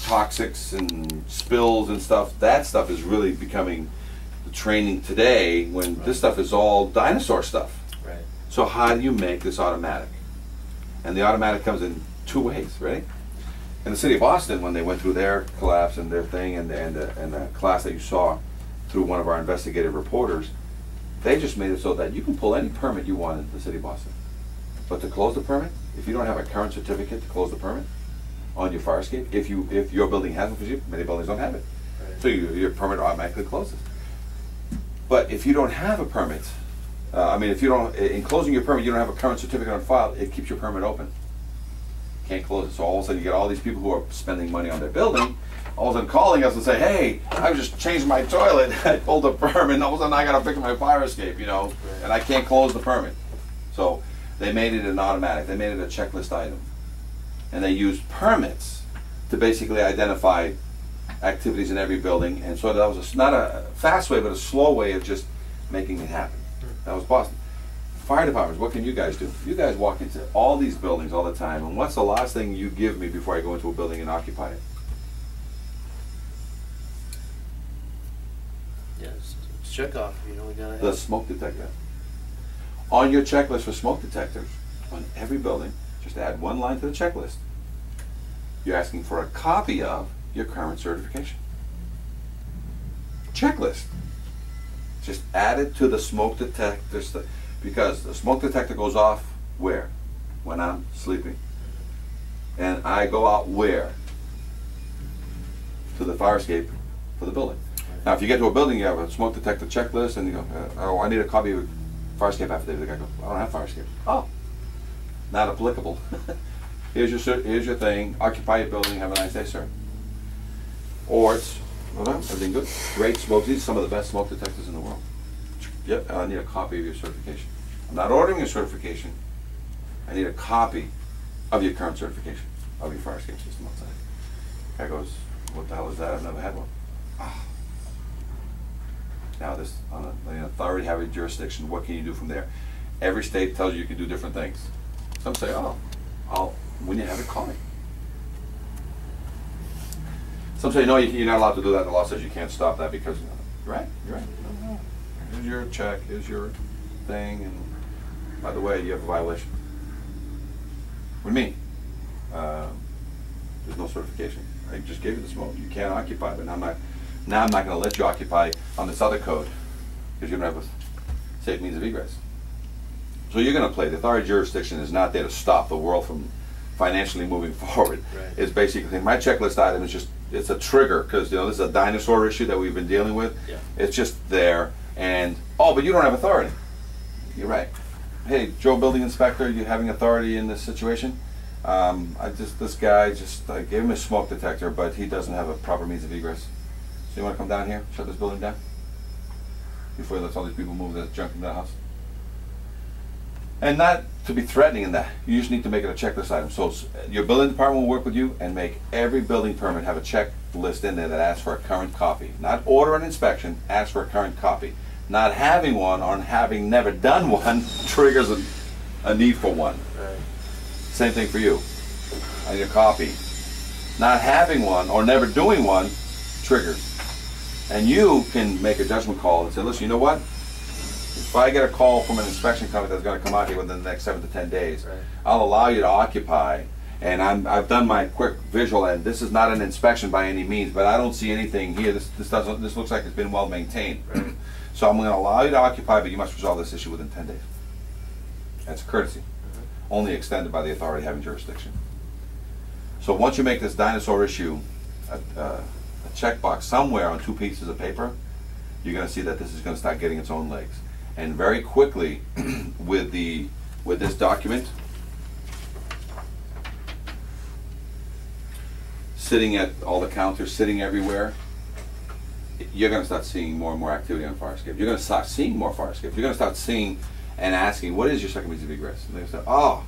toxics and spills and stuff. That stuff is really becoming the training today when this stuff is all dinosaur stuff. Right. So how do you make this automatic? And the automatic comes in two ways, right? In the city of Boston, when they went through their collapse and their thing, and the class that you saw through one of our investigative reporters, they just made it so that you can pull any permit you want in the city of Boston. But to close the permit, if you don't have a current certificate to close the permit on your fire escape, if your building has one, because many buildings don't have it, Right. so your permit automatically closes. But if you don't have a permit, if you don't, in closing your permit, you don't have a current certificate on file, it keeps your permit open. Can't close it. So all of a sudden you get all these people who are spending money on their building, all of a sudden calling us and say, hey, I just changed my toilet, I pulled a permit, and all of a sudden I gotta fix my fire escape, you know, Right. and I can't close the permit. So they made it an automatic, they made it a checklist item. And they used permits to basically identify activities in every building, and so that was not a fast way, but a slow way of just making it happen. That was Boston. Fire departments, what can you guys do? You guys walk into all these buildings all the time, and what's the last thing you give me before I go into a building and occupy it? Yeah, it's check off. You know, we gotta have. The smoke detector. On your checklist for smoke detectors, on every building, just add one line to the checklist. You're asking for a copy of your current certification. Checklist. Just add it to the smoke detector, because the smoke detector goes off where? When I'm sleeping. And I go out where? To the fire escape for the building. Now, if you get to a building, you have a smoke detector checklist, and you go, oh, I need a copy of fire escape affidavit. The guy goes, I don't have fire escape. Oh, not applicable. Here's your thing. Occupy your building. Have a nice day, sir. Or it's, well, everything good. Great smoke. These are some of the best smoke detectors in the world. Yep, I need a copy of your certification. I'm not ordering a certification. I need a copy of your current certification of your fire escape system outside. Guy goes, what the hell is that? I've never had one. Oh. Now this, on an authority having jurisdiction, what can you do from there? Every state tells you can do different things. Some say, oh, when you have it, call me. Some say, no, you're not allowed to do that. The law says you can't stop that because, you're right. No. Here's your check, here's your thing, and by the way, you have a violation. What do you mean? There's no certification. I just gave you the smoke. You can't occupy, but now I'm not going to let you occupy on this other code because you don't have a safe means of egress. So you're going to play. The authority jurisdiction is not there to stop the world from financially moving forward. Right. It's basically, my checklist item is just, it's a trigger because, you know, this is a dinosaur issue that we've been dealing with. Yeah. It's just there, and, oh, but you don't have authority. You're right. Hey, Joe, building inspector, you having authority in this situation? This guy I gave him a smoke detector, but he doesn't have a proper means of egress. So you want to come down here, shut this building down? Before he lets all these people move the junk in the house? And not to be threatening in that, you just need to make it a checklist item. So your building department will work with you and make every building permit have a checklist in there that asks for a current copy. Not order an inspection, ask for a current copy. Not having one or having never done one triggers a need for one. Right. Same thing for you. I need a copy. Not having one or never doing one triggers. And you can make a judgment call and say, listen, you know what? If I get a call from an inspection company that's going to come out here within the next 7 to 10 days, Right. I'll allow you to occupy. And I've done my quick visual, and this is not an inspection by any means, but I don't see anything here. This looks like it's been well maintained. Right. So I'm going to allow you to occupy, but you must resolve this issue within 10 days. That's a courtesy, only extended by the authority having jurisdiction. So once you make this dinosaur issue a checkbox somewhere on 2 pieces of paper, you're going to see that this is going to start getting its own legs. And very quickly, with this document, sitting at all the counters, sitting everywhere, you're going to start seeing more and more activity on fire escape. You're going to start seeing more fire escapes. You're going to start seeing and asking, what is your second means of egress? And they say, oh,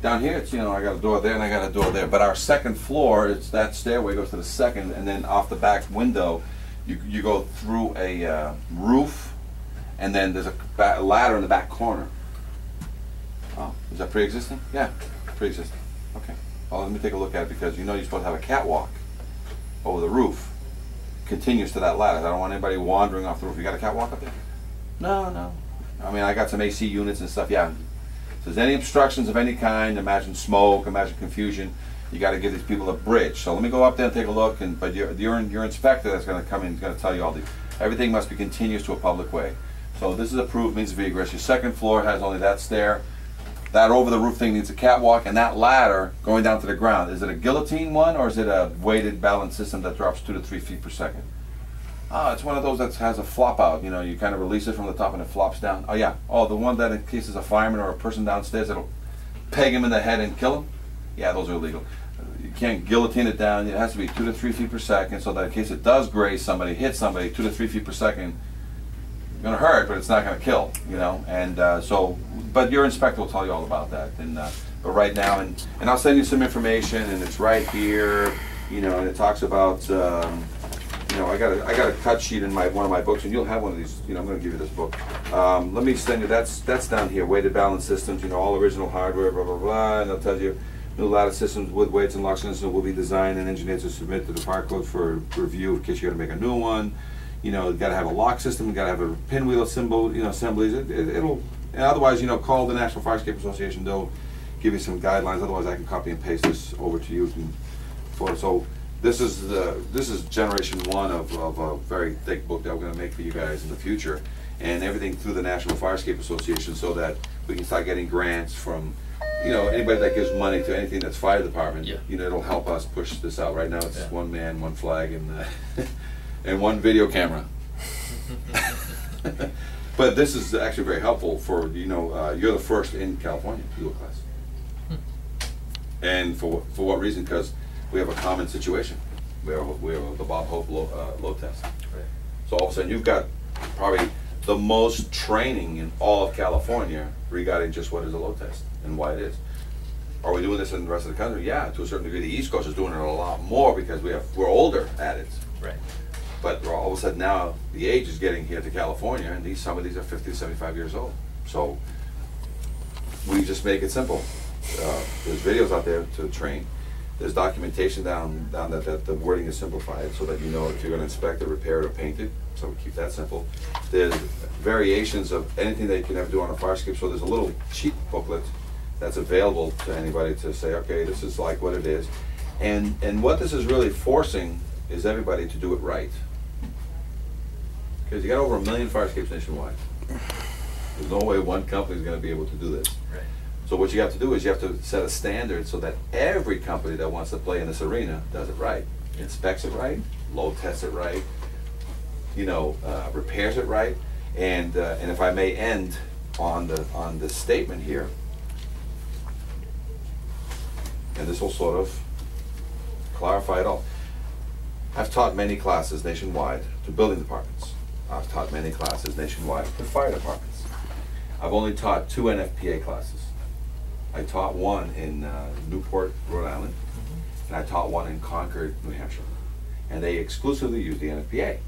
down here, it's, you know, I got a door there and I got a door there. But our second floor, it's that stairway goes to the second, and then off the back window, you go through a roof, and then there's a ladder in the back corner. Oh, is that pre-existing? Yeah, pre-existing. Okay. Well, let me take a look at it, because you know you're supposed to have a catwalk over the roof. Continues to that ladder. I don't want anybody wandering off the roof. You got a catwalk up there? No, no. I mean, I got some AC units and stuff. Yeah. If there's any obstructions of any kind, imagine smoke, imagine confusion, you got to give these people a bridge. So let me go up there and take a look. But your inspector that's going to come in is going to tell you everything must be continuous to a public way. So this is approved means of egress. Your second floor has only that stair. That over the roof thing needs a catwalk, and that ladder going down to the ground. Is it a guillotine one, or is it a weighted balance system that drops 2 to 3 feet per second? Oh, it's one of those that has a flop out. You know, you kind of release it from the top and it flops down. Oh yeah. Oh, the one that in case there's a fireman or a person downstairs that'll peg him in the head and kill him. Yeah, those are illegal. You can't guillotine it down. It has to be 2 to 3 feet per second, so that in case it does graze somebody, hit somebody, 2 to 3 feet per second, it's going to hurt, but it's not going to kill. You know, and but your inspector will tell you all about that. And but right now, and I'll send you some information, and it's right here. You know, and it talks about. You know, I got a cut sheet in one of my books, and you'll have one of these. You know, I'm going to give you this book. Let me send you. That's down here. Weighted balance systems. You know, all original hardware. Blah blah blah. And they'll tell you new ladder systems with weights and lock systems will be designed and engineered to submit to the fire code for review in case you got to make a new one. You know, you got to have a lock system. You got to have a pinwheel symbol. You know, assemblies. It'll. And otherwise, you know, call the National Fire Escape Association. They'll give you some guidelines. Otherwise, I can copy and paste this over to you. So. This is generation 1 of a very thick book that we're going to make for you guys in the future, and everything through the National Fire Escape Association, so that we can start getting grants from, you know, anybody that gives money to anything that's fire department. Yeah. You know, it'll help us push this out. Right now, it's one man, one flag, and and one video camera. But this is actually very helpful for, you know, you're the first in California to do a class, and for what reason? Because we have a common situation. We have the Bob Hope load test. Right. So all of a sudden you've got probably the most training in all of California regarding just what is a load test and why it is. Are we doing this in the rest of the country? Yeah, to a certain degree. The East Coast is doing it a lot more because we're older at it. Right. But all of a sudden now the age is getting here to California, and some of these are 50 to 75 years old. So we just make it simple. There's videos out there to train. There's documentation down that the wording is simplified, so that you know if you're going to inspect it, repair it, or paint it. So we keep that simple. There's variations of anything that you can ever do on a fire escape. So there's a little cheat booklet that's available to anybody to say, okay, this is like what it is. And what this is really forcing is everybody to do it right. Because you got over 1 million fire escapes nationwide. There's no way one company is going to be able to do this. Right. So what you have to do is you have to set a standard so that every company that wants to play in this arena does it right. Inspects it right, load tests it right, you know, repairs it right. And if I may end on the statement here, and this will sort of clarify it all. I've taught many classes nationwide to building departments. I've taught many classes nationwide to fire departments. I've only taught 2 NFPA classes. I taught one in Newport, Rhode Island, and I taught one in Concord, New Hampshire. And they exclusively used the NFPA.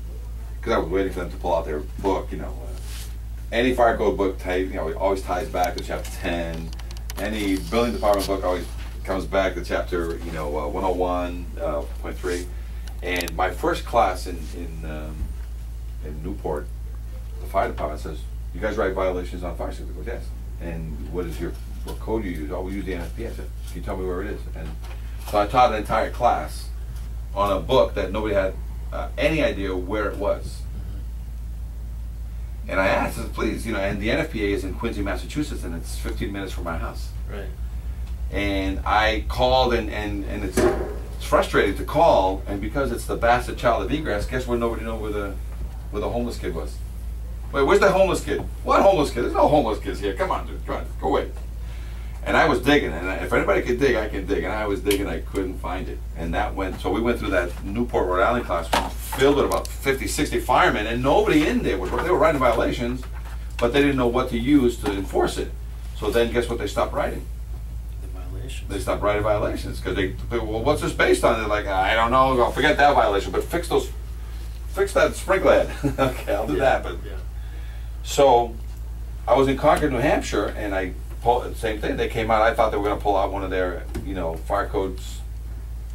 Because I was waiting for them to pull out their book, you know. Any fire code book type, you know, always ties back to chapter 10. Any building department book always comes back to chapter, you know, 101.3. And my first class in Newport, the fire department says, you guys write violations on fire safety? I go, yes. And what code you use? Oh, we use the NFPA. I said, can you tell me where it is? And so I taught an entire class on a book that nobody had any idea where it was. And I asked, please, you know, and the NFPA is in Quincy, Massachusetts, and it's 15 minutes from my house. Right. And I called, and it's frustrating to call, and because it's the bastard child of egress, guess where nobody knew where the homeless kid was? Wait, where's the homeless kid? What homeless kid? There's no homeless kids here. Come on, dude. Come on, go away. And I was digging, and if anybody could dig, I can dig. And I was digging, I couldn't find it. And that went, so we went through that Newport, Rhode Island class filled with about 50, 60 firemen, and nobody in there was, they were writing violations, but they didn't know what to use to enforce it. So then guess what they stopped writing? The violations. They stopped writing violations, because they, well, what's this based on? They're like, I don't know, well, forget that violation, but fix that sprinkler head. Okay, I'll do that. But Yeah. so I was in Concord, New Hampshire, and I pulled, same thing. They came out. I thought they were going to pull out one of their, fire codes,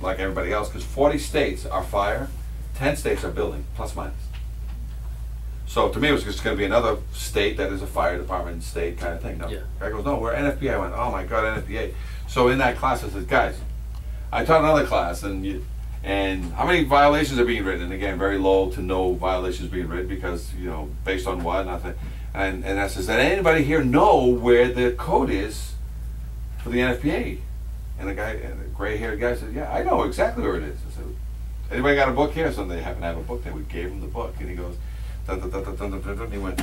like everybody else, because 40 states are fire, 10 states are building, plus minus. So to me, it was just going to be another state that is a fire department state kind of thing. No, Yeah. guy goes, no, we're NFPA. I went, oh my God, NFPA. So in that class, I said, guys, I taught another class, and how many violations are being written? And again, very low to no violations being written, because based on what, nothing. And I says, does anybody here know where the code is for the NFPA? And the gray-haired guy said, yeah, I know exactly where it is. I said, anybody got a book here? So they happen to have a book there. We gave him the book, and he goes, dun, dun, dun, dun, dun, dun, dun, dun. He went,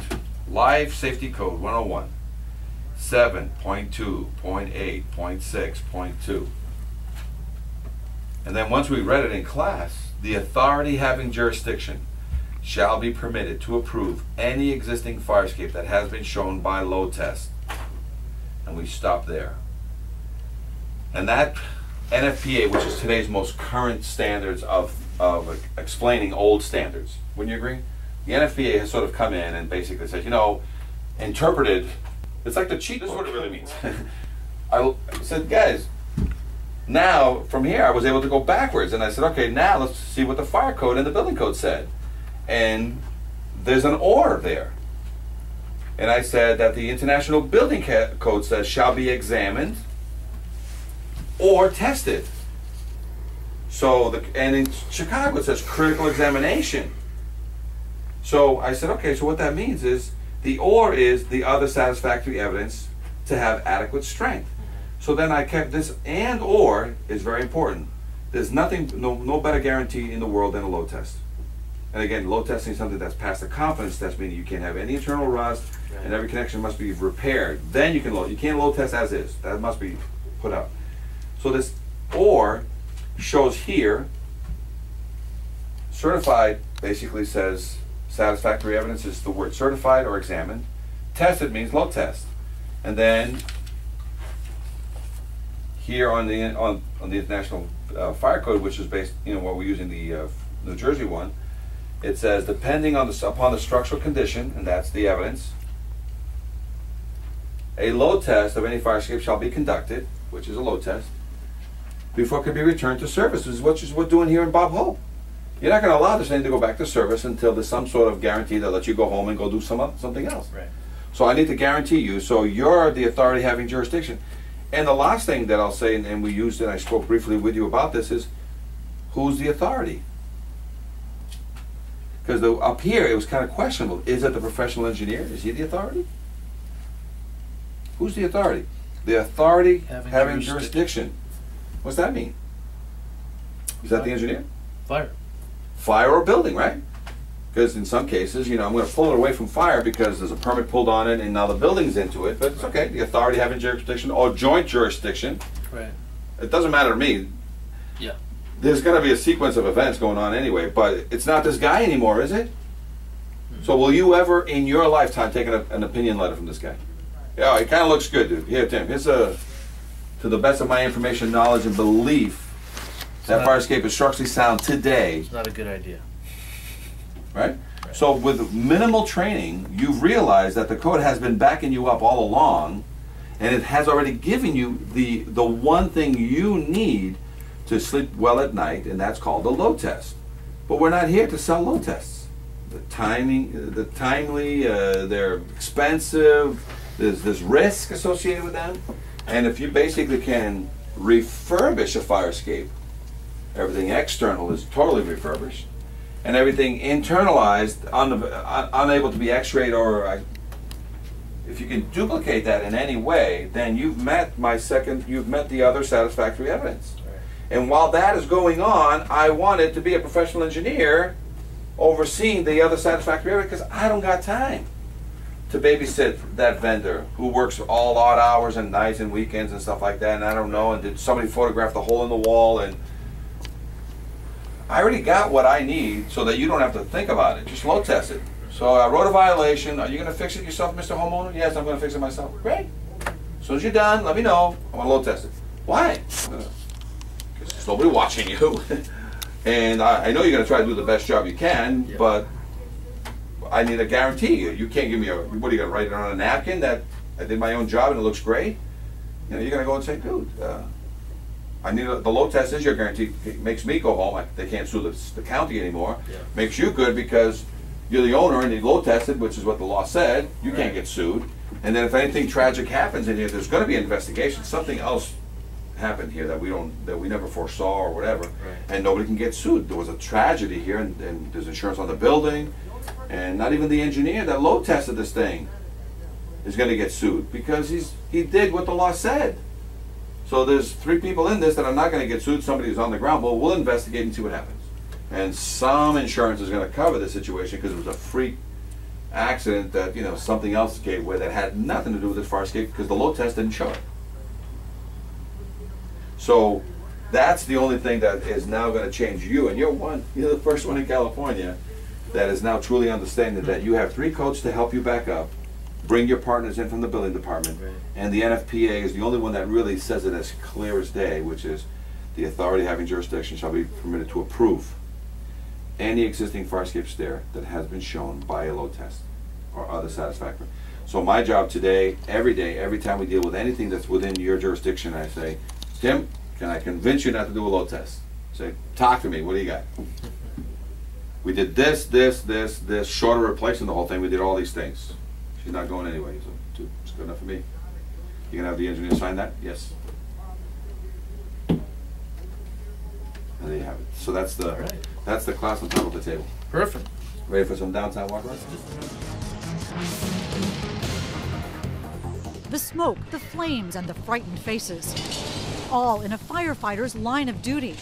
Live Safety Code 101, 7.2.8.6.2. And then once we read it in class, the authority having jurisdiction shall be permitted to approve any existing fire escape that has been shown by load test. And we stop there. And that NFPA, which is today's most current standards of explaining old standards, wouldn't you agree? The NFPA has sort of come in and basically said, interpreted, it's like the cheat, this is what it really means. I said, guys, now from here I was able to go backwards, and I said, okay, now let's see what the fire code and the building code said. And there's an or there. And I said that the International Building Code says shall be examined or tested. So, and in Chicago it says critical examination. So I said, okay, so what that means is the or is the other satisfactory evidence to have adequate strength. So then I kept this and or is very important. There's nothing, no better guarantee in the world than a load test. And again, load testing is something that's past the confidence test, meaning you can't have any internal rust, and every connection must be repaired. Then you can load. You can't load test as is. That must be put out. So this or shows here, certified basically says satisfactory evidence is the word certified or examined. Tested means load test. And then here on the International Fire Code, which is based, what we're using the New Jersey one, it says depending on upon the structural condition, and that's the evidence, a load test of any fire escape shall be conducted, which is a load test, before it can be returned to service. This is what we're doing here in Bob Hope. You're not going to allow this thing to go back to service until there's some sort of guarantee that lets you go home and go do something else. Right. So I need to guarantee you, so you're the authority having jurisdiction. And the last thing that I'll say, and we used it, I spoke briefly with you about this, is who's the authority? Because up here it was kind of questionable. Is it the professional engineer? Is he the authority? Who's the authority? The authority having jurisdiction. What's that mean? Is that the engineer? Fire. Fire or building, right? Because in some cases, I'm going to pull it away from fire because there's a permit pulled on it and now the building's into it, but it's okay. The authority having jurisdiction or joint jurisdiction. Right. It doesn't matter to me. Yeah. There's going to be a sequence of events going on anyway, but it's not this guy anymore, is it? So will you ever in your lifetime take an opinion letter from this guy? Yeah, it kind of looks good, dude. Here, Tim, here's to the best of my information, knowledge, and belief, that fire escape is structurally sound today. It's not a good idea. Right? So with minimal training, you've realized that the code has been backing you up all along, and it has already given you the one thing you need to sleep well at night, and that's called a load test. But we're not here to sell load tests. The timely, they're expensive, there's risk associated with them, and if you basically can refurbish a fire escape, everything external is totally refurbished, and everything internalized, unable to be x-rayed, or if you can duplicate that in any way, then you've met the other satisfactory evidence. Right. And while that is going on, I wanted to be a professional engineer overseeing the other satisfactory evidence because I don't got time to babysit that vendor who works all odd hours and nights and weekends and stuff like that, and I don't know, and did somebody photograph the hole in the wall, and I already got what I need so that you don't have to think about it. Just load test it. So I wrote a violation. Are you going to fix it yourself, Mr. Homeowner? Yes, I'm going to fix it myself. Great. As soon as you're done, let me know. I want to load test it. Why? Because there's nobody watching you. And I know you're going to try to do the best job you can, but I need a guarantee. You can't give me a, what are you going to write it on a napkin that I did my own job and it looks great? You know, you're going to go and say, dude, I need the load test is your guarantee. It makes me go home. They can't sue the county anymore. Yeah. Makes you good because you're the owner and you load tested, which is what the law said. You can't get sued. And then if anything tragic happens in here, there's going to be an investigation. Something else happened here that we never foresaw or whatever, and nobody can get sued. There was a tragedy here, and there's insurance on the building, and not even the engineer that load tested this thing is going to get sued because he did what the law said. So there's 3 people in this that are not going to get sued. Somebody who's on the ground. Well, we'll investigate and see what happens. And some insurance is going to cover the situation because it was a freak accident that, you know, something else gave way that had nothing to do with this fire escape because the load test didn't show it. So that's the only thing that is now going to change you. And you're the first one in California that is now truly understanding that you have 3 codes to help you back up. Bring your partners in from the building department, and the NFPA is the only one that really says it as clear as day, which is the authority having jurisdiction shall be permitted to approve any existing fire escape stair that has been shown by a load test or other satisfactory. So my job today, every time we deal with anything that's within your jurisdiction, I say, Tim, can I convince you not to do a load test? Say, talk to me, what do you got? We did this, short of replacing the whole thing, we did all these things. She's not going anyway, so it's good enough for me. You can have the engineer sign that? Yes. And there you have it. So that's the class on top of the table. Perfect. Ready for some downtown walk around? The smoke, the flames, and the frightened faces. All in a firefighter's line of duty.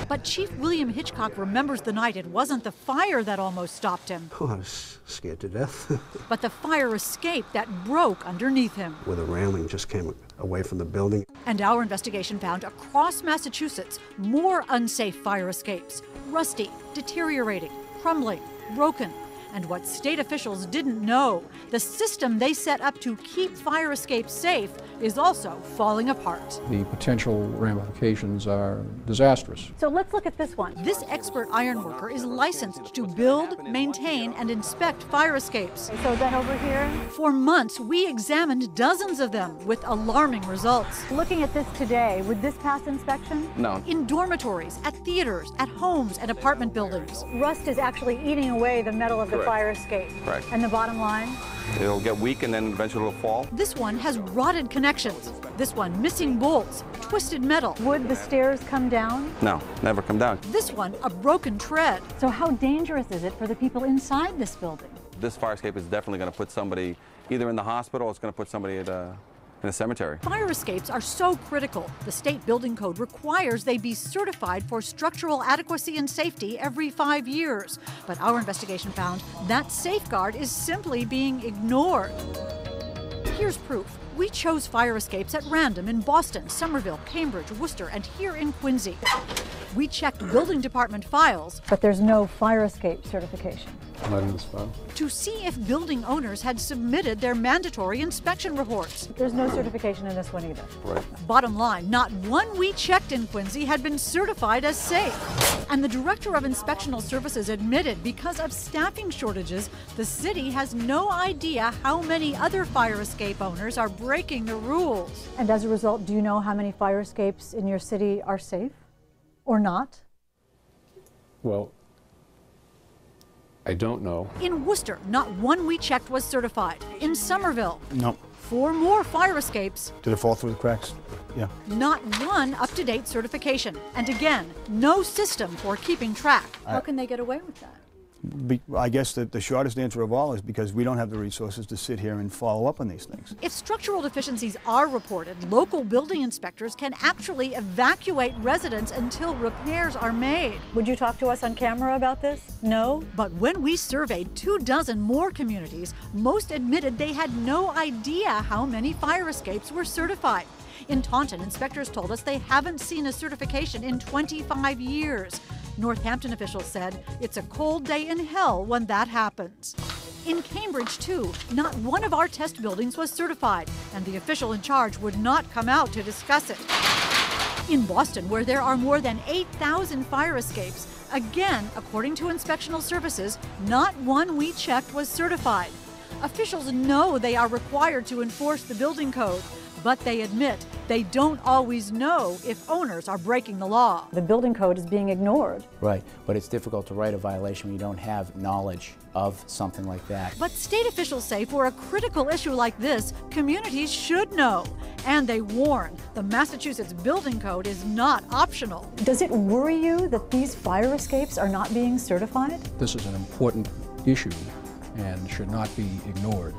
But Chief William Hitchcock remembers the night it wasn't the fire that almost stopped him. Oh, I was scared to death. But the fire escape that broke underneath him. Where the railing just came away from the building. And our investigation found across Massachusetts more unsafe fire escapes. Rusty, deteriorating, crumbling, broken. And what state officials didn't know, the system they set up to keep fire escapes safe is also falling apart. The potential ramifications are disastrous. So let's look at this one. This expert ironworker is licensed to build, maintain, and inspect fire escapes. So then over here? For months, we examined dozens of them with alarming results. Looking at this today, would this pass inspection? No. In dormitories, at theaters, at homes, and apartment buildings. Rust is actually eating away the metal of the fire escape. Correct. And the bottom line? It'll get weak and then eventually it'll fall. This one has rotted connections. This one missing bolts, twisted metal. Would the stairs come down? No, never come down. This one a broken tread. So how dangerous is it for the people inside this building? This fire escape is definitely going to put somebody either in the hospital or it's going to put somebody in a cemetery. Fire escapes are so critical. The state building code requires they be certified for structural adequacy and safety every 5 years. But our investigation found that safeguard is simply being ignored. Here's proof. We chose fire escapes at random in Boston, Somerville, Cambridge, Worcester, and here in Quincy. We checked building department files. But there's no fire escape certification. Not in this file. To see if building owners had submitted their mandatory inspection reports. There's no certification in this one either. Right. Bottom line, not one we checked in Quincy had been certified as safe. And the Director of Inspectional Services admitted because of staffing shortages, the city has no idea how many other fire escape owners are breaking the rules. And as a result, do you know how many fire escapes in your city are safe or not? Well, I don't know. In Worcester, not one we checked was certified. In Somerville, No. 4 more fire escapes. Did it fall through the cracks? Yeah. Not one up-to-date certification. And again, no system for keeping track. How can they get away with that? I guess the shortest answer of all is because we don't have the resources to sit here and follow up on these things. If structural deficiencies are reported, local building inspectors can actually evacuate residents until repairs are made. Would you talk to us on camera about this? No? But when we surveyed 24 more communities, most admitted they had no idea how many fire escapes were certified. In Taunton, inspectors told us they haven't seen a certification in 25 years. Northampton officials said it's a cold day in hell when that happens. In Cambridge, too, not one of our test buildings was certified, and the official in charge would not come out to discuss it. In Boston, where there are more than 8,000 fire escapes, again, according to inspectional services, not one we checked was certified. Officials know they are required to enforce the building code, but they admit they don't always know if owners are breaking the law. The building code is being ignored. Right, but it's difficult to write a violation when you don't have knowledge of something like that. But state officials say for a critical issue like this, communities should know. And they warn the Massachusetts building code is not optional. Does it worry you that these fire escapes are not being certified? This is an important issue and should not be ignored.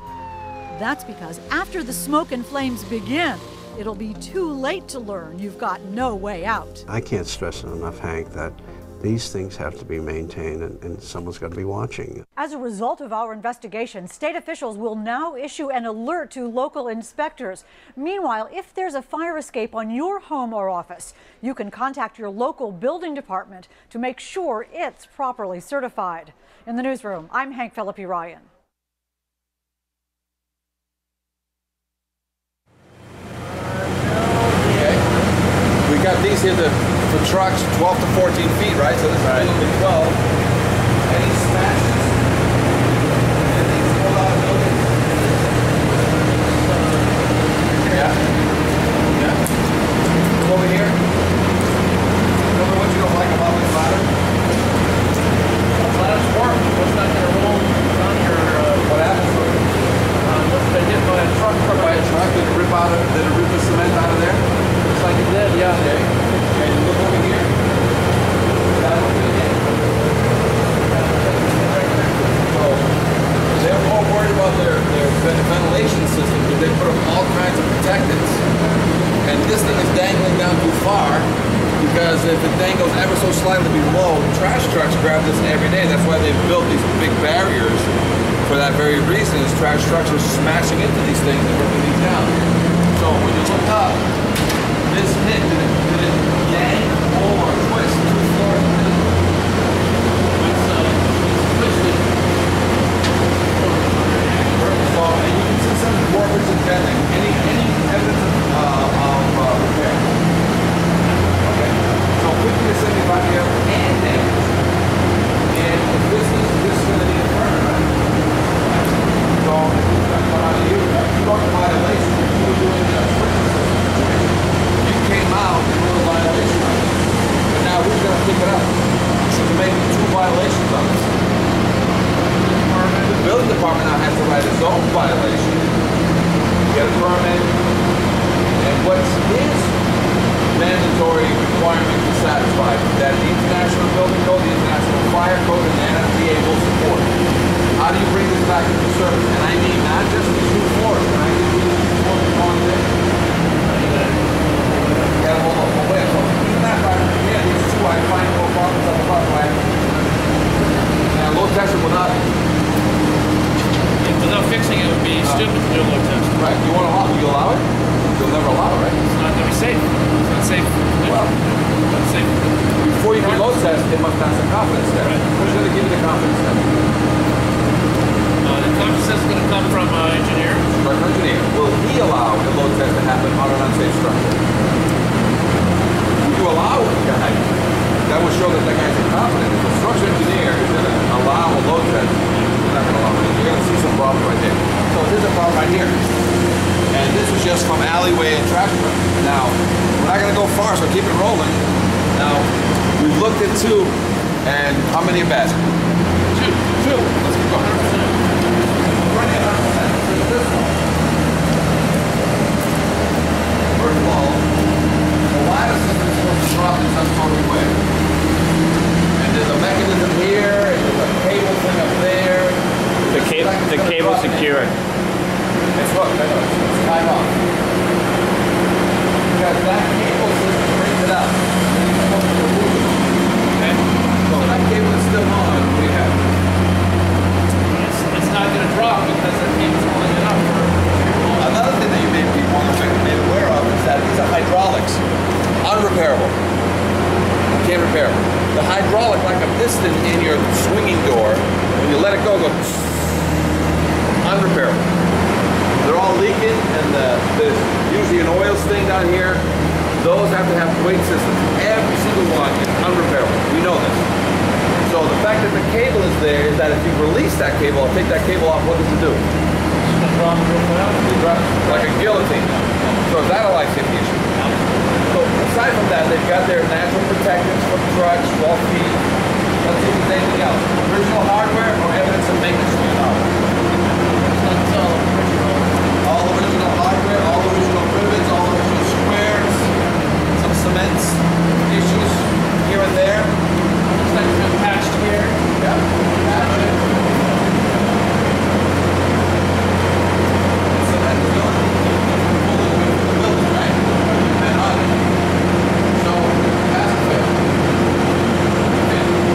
That's because after the smoke and flames begin, it'll be too late to learn you've got no way out. I can't stress it enough, Hank, that these things have to be maintained and someone's got to be watching. As a result of our investigation, state officials will now issue an alert to local inspectors. Meanwhile, if there's a fire escape on your home or office, you can contact your local building department to make sure it's properly certified. In the newsroom, I'm Hank Philippi Ryan. We got these here for trucks 12 to 14 feet, right? So this is a little bit 12. Any smashes? And these pulled out of buildings? Yeah. Yeah. Come over here. Tell me what you don't like about this ladder. Ladders work. What's not going to roll on your... What happened to it? What's been hit by a truck? By a truck? Did it rip the cement out of there? Looks like it did, yeah. Okay. And look over here. That one did it. So they're more worried about their ventilation system because they put up all kinds of protectants. And this thing is dangling down too far because if it dangles ever so slightly below, trash trucks grab this every day. That's why they've built these big barriers. For that very reason, is trash trucks are smashing into these things and ripping these down. So when you look up, this hit, did it yank, pull, or twist two floors? It's twisted. So, and you can see some warpage and bending. Any evidence of repair? Okay. So 50 to 75 years and damage. And this is going to need a permit, right? So, you don't violation. You were doing a switching system. You came out and wrote a violation on it. But now who's going to pick it up? So you're making two violations on this. The building department now has to write its own violation, get a permit, and what's his mandatory requirement to satisfy that the International Building Code, the International Fire Code, and the NFPA will support. How do you bring this back into service? And I mean not just these two floors, but I mean these two floors on there. You gotta hold up the way. So even that right here, these two, I find no problems on the front, right? And low tension will not. Without fixing it, it would be stupid to do a low tension. Right. You want to allow it? Will you allow it? You'll never allow it, right? It's not going to be safe. It's not safe. Well, not safe. Before you can load test, it must pass a confidence test. Right. Who's going to give you the confidence test? The confidence test is going to come from an engineer. From an engineer. Will he allow the load test to happen on an unsafe structure? If you allow it, guy, that will show that the guy's incompetent. If the structure engineer is going to allow a load test, you're not going to allow it. You're going to see some problems right there. So here's a problem right here. And this is just from alleyway and trash truck. Now, we're not going to go far, so keep it rolling. Now, we've looked at two, and how many are bad? Two. Let's keep going. Running at 100%. This one. First of all, the ladder system is supposed to drop in some sort of way. And there's a mechanism here, and there's a cable piston in your swinging door, when you let it go, goes unrepairable. They're all leaking, and there's usually an oil stain down here. Those have to have weight systems. Every single one is unrepairable. We know this. So the fact that the cable is there is that if you release that cable or take that cable off, what does it do? It drops like a guillotine. So is that a life safety issue? So aside from that, they've got their natural protectants for trucks, wall feet. Let's see if there's anything else. Original hardware or evidence of maintenance for your knowledge? All original hardware, all original rivets, all original squares, some cements, issues here and there. Looks like it's been patched here. Yeah, patched it. Cement is going to pull it away from the building, right? And on it. So, pass it fail. Okay, so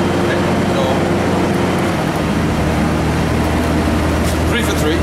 3 for 3.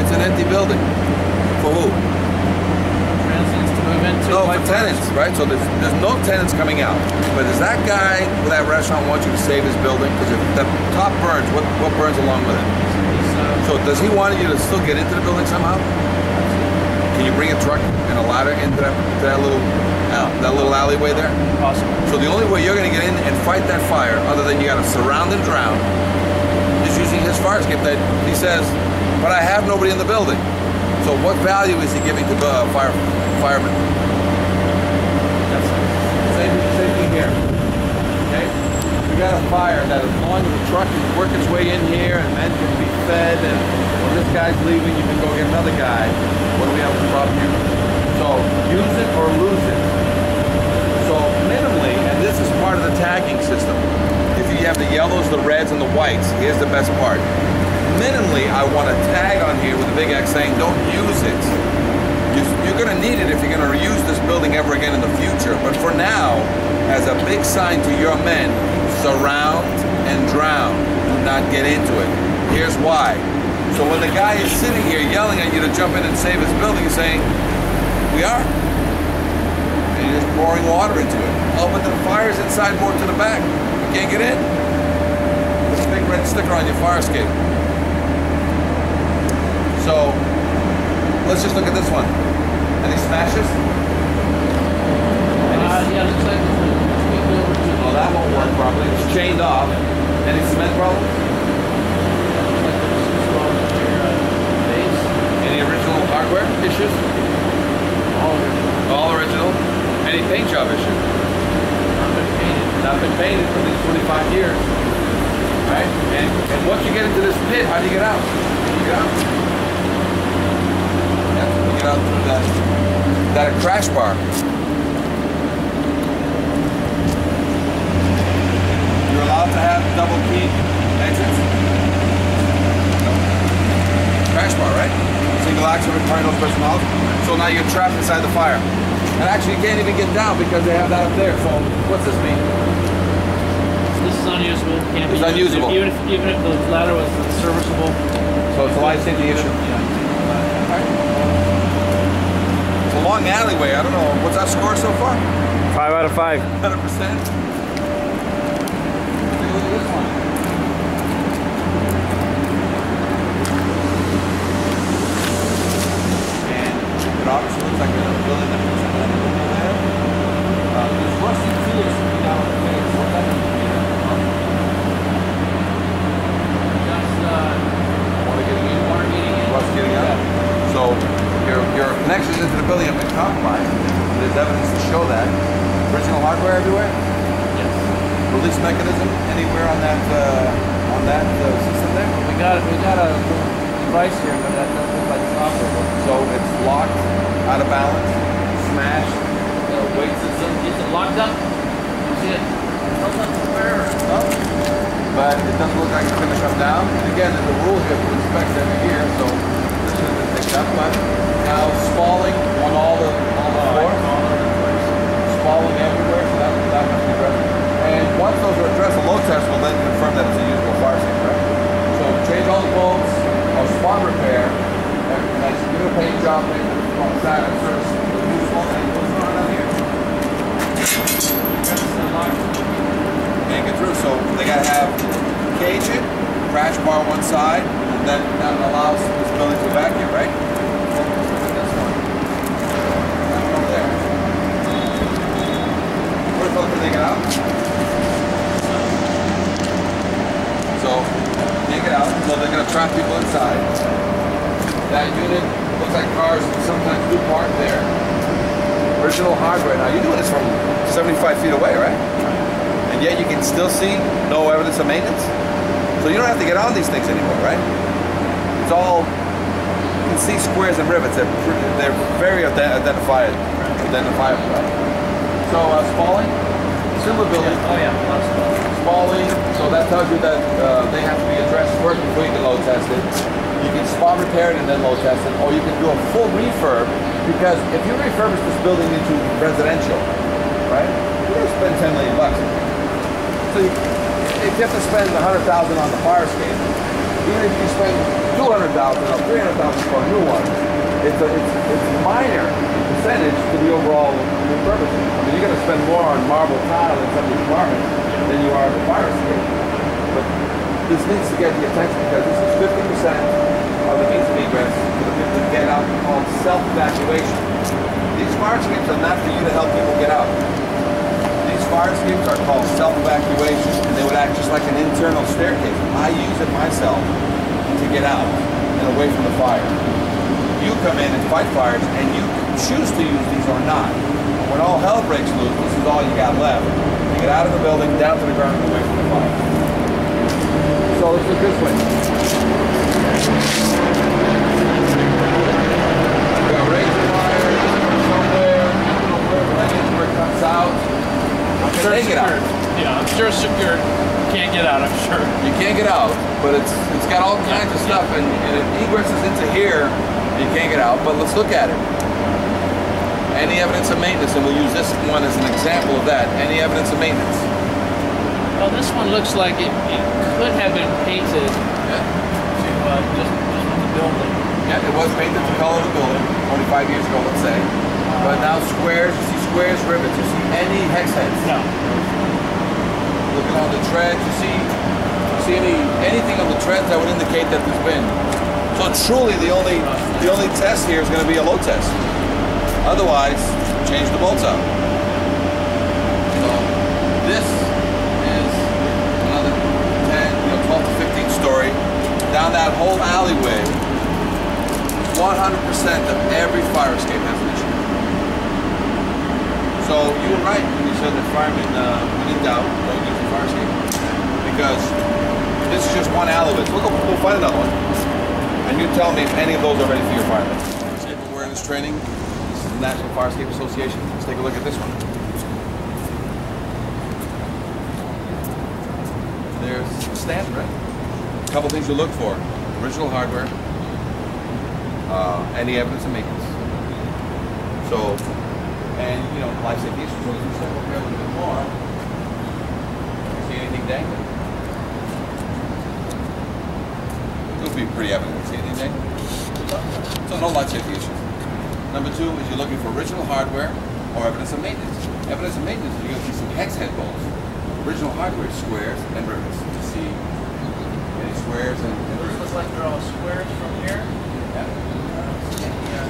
It's an empty building. For who? Transients to into No, my for tenants, right? So there's no tenants coming out. But does that guy with that restaurant want you to save his building? Because if the top burns, what burns along with it? So does he want you to still get into the building somehow? Can you bring a truck and a ladder into that little alleyway there? Possible. So the only way you're going to get in and fight that fire, other than you got to surround and drown, is using his fire escape that he says, but I have nobody in the building. So what value is he giving to firemen? Same thing here. Okay? We got a fire that as long as the truck can work its way in here and men can be fed, and when this guy's leaving, you can go get another guy. What do we have with the problem here? So use it or lose it. So minimally, and this is part of the tagging system. If you have the yellows, the reds, and the whites, here's the best part. Minimally, I want a tag on here with a big X saying, don't use it. You're going to need it if you're going to reuse this building ever again in the future. But for now, as a big sign to your men, surround and drown. Do not get into it. Here's why. So when the guy is sitting here yelling at you to jump in and save his building, he's saying, we are. And you're just pouring water into it. Oh, but the fire's inside more to the back. You can't get in. There's a big red sticker on your fire escape. So, let's just look at this one. Any smashes? Yeah, looks like it's tweaked over to Oh, that won't work properly. It's chained off. Any cement problems? Any original hardware issues? All original. All original. Any paint job issues? Not been painted. Not been painted for these 25 years. Right? And once you get into this pit, how do you get out? You get out. You get out through that crash bar. You're allowed to have double key exits. Crash bar, right? Single action requiring no special knowledge. So now you're trapped inside the fire. And actually you can't even get down because they have that up there. So what's this mean? This is unusable. Can't It's be used. unusable. Even if the ladder was serviceable. So it's a life safety issue. Yeah. It's a long alleyway. I don't know. What's our score so far? 5 out of 5. 100%. Look at this one. And it obviously looks like a building that was there. There's rusty tools coming out of the face. What's that mean? Water getting in. Rust getting out. So your connections into the building have been compromised. There's evidence to show that. Original hardware everywhere? Yes. Release mechanism anywhere on that system there? We got a device here, but that doesn't look like it's operable. So it's locked, out of balance, smashed. Weight system. Is it locked up? You see it? Held up the fire. No. But it doesn't look like it's going to come down. And again, there's a rule here to inspect every year, so this should have been picked up. But now spalling on all the floors. Spalling everywhere, so that must be addressed. And once those are addressed, the load test will then confirm that it's a usable fire escape, right? So change all the bolts, or spot repair, and do a paint job, maybe on the side of service. What's going on here? Can't get through, so they gotta have cage it, crash bar one side, and then that allows this building to evacuate, right? This one. That one over there. Where's the can they get out? So take it out, so they're gonna trap people inside. That unit looks like cars sometimes do park there. Original hardware. Now you're doing this from 75 feet away, right? And yet you can still see no evidence of maintenance. So you don't have to get on these things anymore, right? It's all, you can see squares and rivets. They're very identifiable, right? So spalling, similar building. Oh yeah, Spalling, so that tells you that they have to be addressed first before you can load test it. You can spot repair it and then load test it, or you can do a full refurb, because if you refurbish this building into residential, right, you're gonna spend $10 million. So if you have to spend $100,000 on the fire escape, even if you spend $200,000 or $300,000 for a new one, it's minor. It's percentage to the overall repurposing. I mean, you're going to spend more on marble tile in some of these apartments than you are on the fire escape. But this needs to get the attention because this is 50% of the means of egress for the people to get out called self-evacuation. These fire escapes are not for you to help people get out. These fire escapes are called self-evacuation, and they would act just like an internal staircase. I use it myself to get out and away from the fire. You come in and fight fires, and you choose to use these or not. When all hell breaks loose, this is all you got left. You get out of the building, down to the ground, and away from the fire. So let's look this way. We got razor wire somewhere. I don't know where it comes out. I'm sure it's secured. Yeah, I'm sure it's secured. You can't get out, I'm sure. You can't get out, but it's got all kinds of stuff, and it egresses into here. You can't get out, but let's look at it. Any evidence of maintenance, and we'll use this one as an example of that. Any evidence of maintenance? Well, this one looks like it could have been painted to just with the building. Yeah, it was painted the color of the building 25 years ago, let's say. But now squares, you see squares, rivets, you see any hex heads? No. Looking on the treads, you see anything on the treads that would indicate that there's been. So truly the only test here is going to be a load test. Otherwise, change the bolts out. So this is another 10, 12 to 15 story. Down that whole alleyway, 100% of every fire escape has an issue. So you were right when you said that firemen, when in doubt, don't use the fire escape. Because this is just one alley of it. So we'll find another one. And you tell me if any of those are ready for your firemen. Escape awareness training. This is the National Fire Escape Association. Let's take a look at this one. There's the standard, right? A couple things you look for. Original hardware. Any evidence of maintenance. So, and life safety issues. So if you step up here a little bit more, see anything dangling? It would be pretty evident. See anything dangling? So no life safety issues. Number two is you're looking for original hardware or evidence of maintenance. Evidence of maintenance is you're going to see some hex head bolts. Original hardware is squares and rivets. To see any squares and Those look like they're all squares from here. Yeah.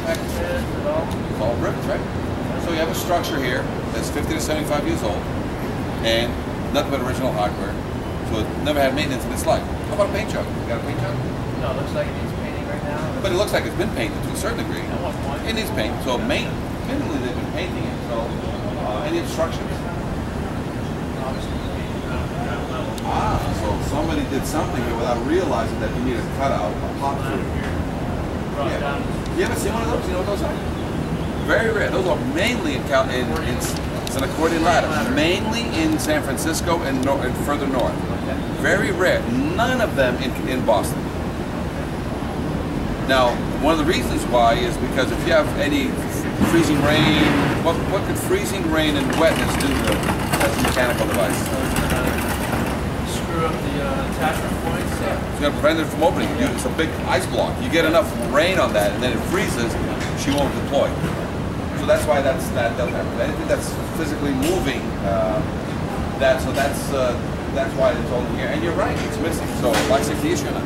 Hex heads at all. It's all rivets, right? So you have a structure here that's 50 to 75 years old and nothing but original hardware. So it never had maintenance in its life. How about a paint job? You got a paint job? No, it looks like it needs painting right now. But it looks like it's been painted to a certain degree. At one point. It needs paint. So minimally they've been painting it. So any obstructions? So somebody did something here without realizing that you needed a cutout, a pop through. Yeah. You ever seen one of those? You know what those are? Very rare. Those are mainly it's an accordion ladder. Mainly in San Francisco and further north. Very rare. None of them in Boston. Now, one of the reasons why is because if you have any freezing rain, what could freezing rain and wetness do to a mechanical device? Screw up the attachment points. It's going to prevent it from opening. It's a big ice block. You get enough rain on that, and then it freezes. She won't deploy. So that's why that doesn't happen. Anything that's physically moving, that's why it's only here. And you're right, it's missing. So life safety issue now.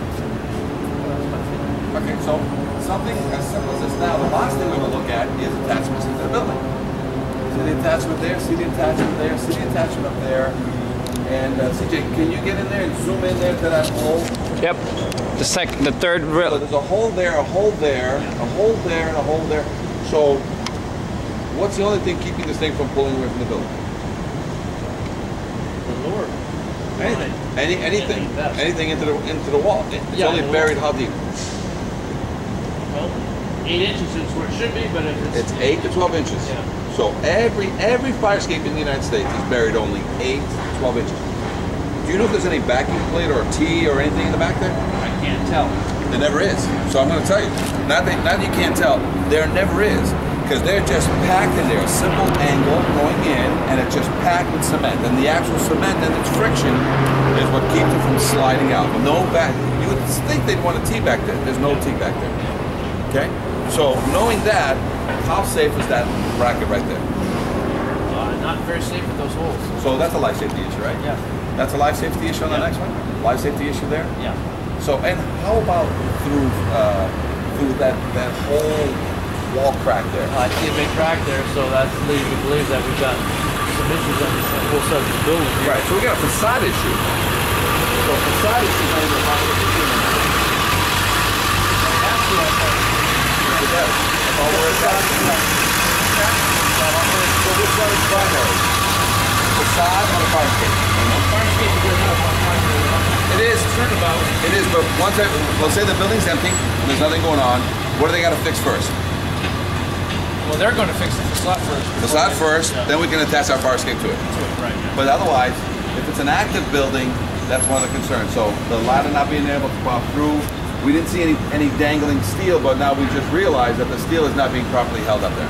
Okay, so something as simple as this now. The last thing we're going to look at is attachments into the building. See the attachment there. See the attachment there. See the attachment up there. And CJ, can you get in there and zoom in there to that hole? Yep. The third rail. So there's a hole there, a hole there, a hole there, and a hole there. So what's the only thing keeping this thing from pulling away from the building? The Lord. Anything. Anything into the wall. It's only buried how deep? Well, 8 inches is where it should be, but if it's 8 to 12 inches. Yeah. So every fire escape in the United States is buried only 8 to 12 inches. Do you know if there's any backing plate or a T or anything in the back there? I can't tell. There never is. So I'm going to tell you. Not that you can't tell. There never is. Because they're just packed in there. A simple angle going in, and it's just packed with cement. And the actual cement and its friction is what keeps it from sliding out. No back. You would think they'd want a T back there. There's no T back there. Okay? So knowing that, how safe is that bracket right there? Not very safe with those holes. So that's a life safety issue, right? Yeah. That's a life safety issue on the next one? Life safety issue there? Yeah. So, and how about through that whole wall crack there? I see a big crack there, so that leads me to believe that we've got some issues on this whole side of the building here. Right, so we got a facade issue. So facade issue is not even a possibility. It does. All where it's at. So which one is primary? Facade or the fire escape? Fire escape is good enough. It is. It is, but once let's say the building's empty and there's nothing going on, what do they got to fix first? Well, they're going to fix the facade first. Facade first, then we can attach our fire escape to it. Right. Yeah. But otherwise, if it's an active building, that's one of the concerns. So the ladder not being able to pop through, we didn't see any dangling steel, but now we just realized that the steel is not being properly held up there.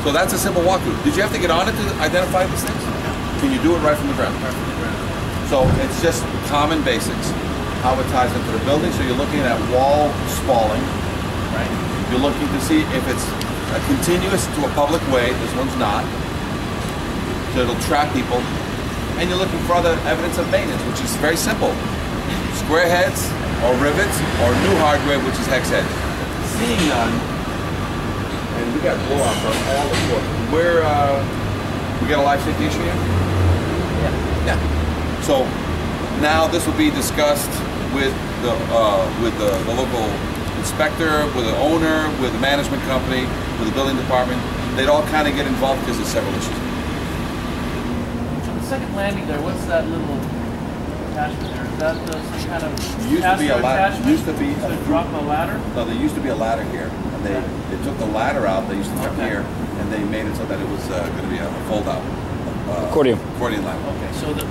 So that's a simple walkthrough. Did you have to get on it to identify these things? Can you do it right from the ground? Right from the ground. So it's just common basics, how it ties into the building. So you're looking at wall spalling. Right. You're looking to see if it's continuous to a public way. This one's not. So it'll trap people. And you're looking for other evidence of maintenance, which is very simple. Square heads, or rivets, or new hardware, which is hex heads. Seeing none, and we got blowout on all the floors. We got a life safety issue here? Yeah. So now this will be discussed with the local inspector, with the owner, with the management company, with the building department. They'd all kind of get involved because there's several issues. So the second landing there, what's that little attachment there? Is that some kind of Used to be a ladder. Used to be to drop a ladder? No, there used to be a ladder here, and they took the ladder out. They used to come here, and they made it so that it was going to be a fold-out accordion ladder. Okay, so the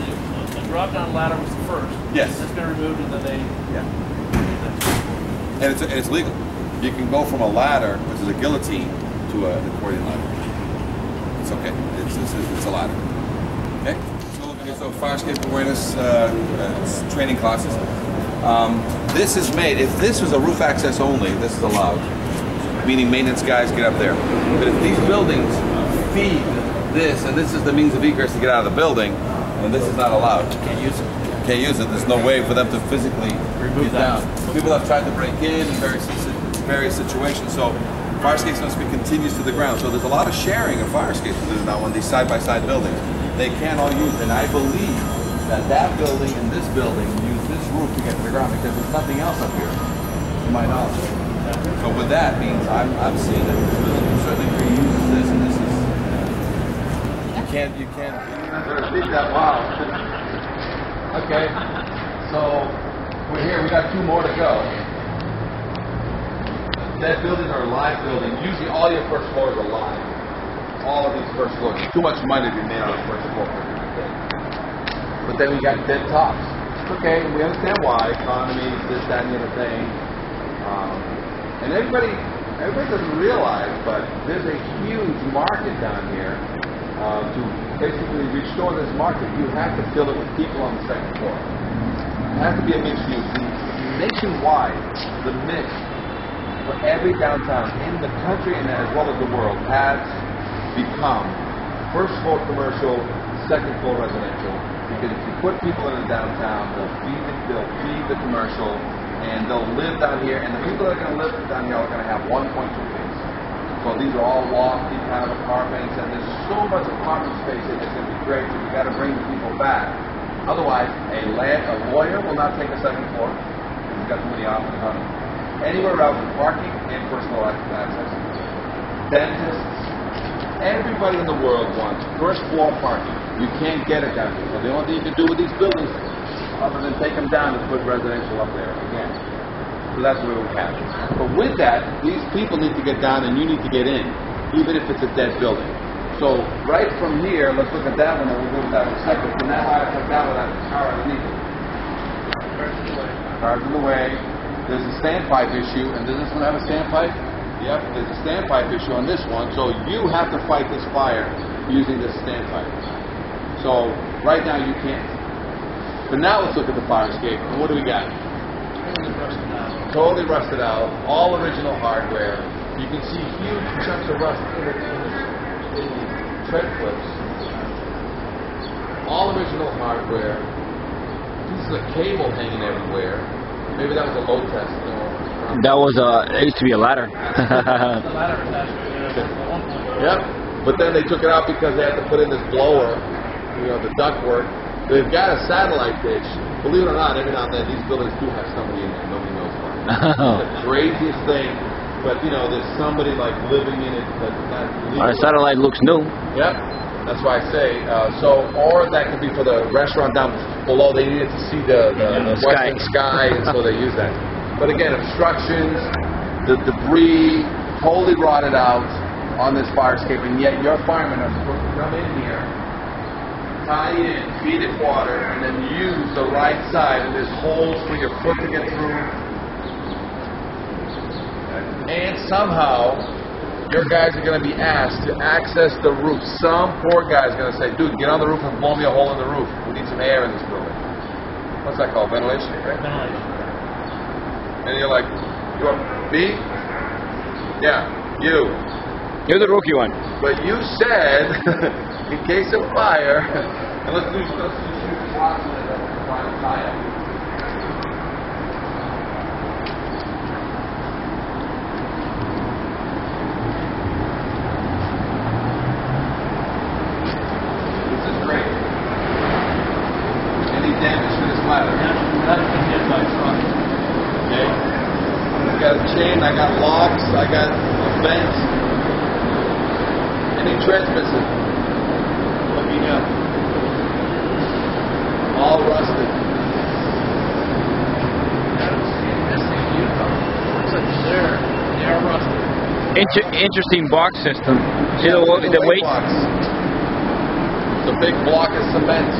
drop-down ladder was the first. Yes. It's been removed, and then they. Yeah. And it's legal. You can go from a ladder, which is a guillotine, to an accordion ladder. It's okay. It's a ladder. Okay. So fire escape awareness training classes. This is made, if this was a roof access only, this is allowed. Meaning maintenance guys get up there. But if these buildings feed this, and this is the means of egress to get out of the building, and this is not allowed. Can't use it. Can't use it. There's no way for them to physically remove get down. People have tried to break in various situations. So fire escapes must be continuous to the ground. So there's a lot of sharing of fire escapes now on these side-by-side buildings. They can't all use, and I believe that building and this building use this roof to get to the ground because there's nothing else up here, to my knowledge. So with that means I'm seeing that this building certainly reuses this, and this is you can't repeat that. Wow. Okay, so we're here. We got 2 more to go. That buildings are live buildings. Usually all your first floors are live. All of these first floors. Too much money to be made on the first floor. But then we got dead tops. Okay, we understand why. Economy, this, that, and the other thing. And everybody doesn't realize, but there's a huge market down here. To basically restore this market, you have to fill it with people on the second floor. It has to be a mixed use. Nationwide, the mix for every downtown in the country and as well as the world has become first floor commercial, second floor residential. Because if you put people in the downtown, they'll feed the commercial, and they'll live down here. And the people that are going to live down here are going to have 1.2 things. So these are all lofty kind of apartments, and there's so much apartment space here that's going to be great. So we got to bring the people back. Otherwise, a lawyer will not take a second floor because he's got too many options on it. Anywhere else, parking and first floor access. Dentists. Everybody in the world wants first floor parking. You can't get it down here. So the only thing you can do with these buildings, other than take them down, is put residential up there again. So that's where we have it. But with that, these people need to get down and you need to get in, even if it's a dead building. So right from here, let's look at that one and we'll go to that one second. From that high, like that one, that's a car underneath it. Cars in the way. There's a standpipe issue, and does this one have a standpipe? Yep, there's a standpipe issue on this one, so you have to fight this fire using this standpipe. So right now you can't. But now let's look at the fire escape, and what do we got? totally rusted out, all original hardware. You can see huge chunks of rust in the tread clips. All original hardware. Pieces of cable hanging everywhere. Maybe that was a load test. That was it used to be a ladder. Yep. But then they took it out because they had to put in this blower, you know, the ductwork. They've got a satellite dish. Believe it or not, every now and then these buildings do have somebody in there. Nobody knows why. It's the craziest thing. But you know, there's somebody like living in it that's not legal. Our satellite looks new. Yep. That's why I say or that could be for the restaurant down below. They needed to see the western sky, and so they use that. But again, obstructions, the debris, totally rotted out on this fire escape, and yet your firemen are supposed to come in here, tie in, feed it water, and then use the right side, and there's holes for your foot to get through. And somehow, your guys are going to be asked to access the roof. Some poor guy's going to say, dude, get on the roof and blow me a hole in the roof. We need some air in this building. What's that called? Ventilation, right? Ventilation. And you're like, you want me? Yeah, you. You're the rookie one. But you said, in case of fire, and let's do blocks with it and try to tie up. This is great. Any damage to this ladder? That's been hit by truck. Okay. I got a chain, I got locks, I got a vent. Any treads missing? Looking up. All rusted. I don't see this thing in Utah. Looks like they are rusted. Interesting box system. See the weight? Box. It's a big block of cement.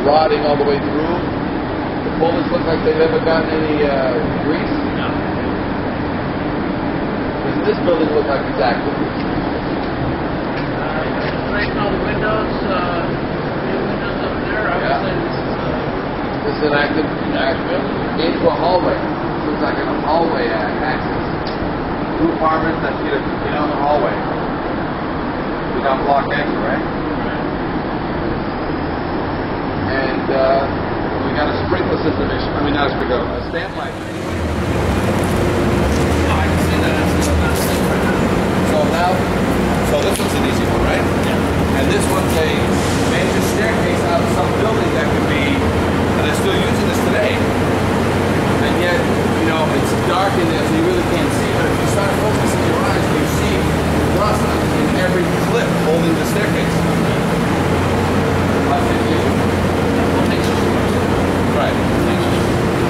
Rotting all the way through. The bullets look like they've never gotten any grease. No. Does this building look like it's active? Breaking all the windows, new windows up there. I would say this is an active into a hallway. Looks like a hallway access. Two apartments that get on the hallway. We got block exit, right? And we got a sprinkler system issue. I mean, not a sprinkler, a stamp light. I can see that. It's not safe right now. So this one's an easy one, right? Yeah. And this one's a major staircase out of some building that could be, and they're still using this today. And yet, you know, it's dark in there, so you really can't see. But if you start focusing your eyes, you see rust in every clip holding the staircase. Right.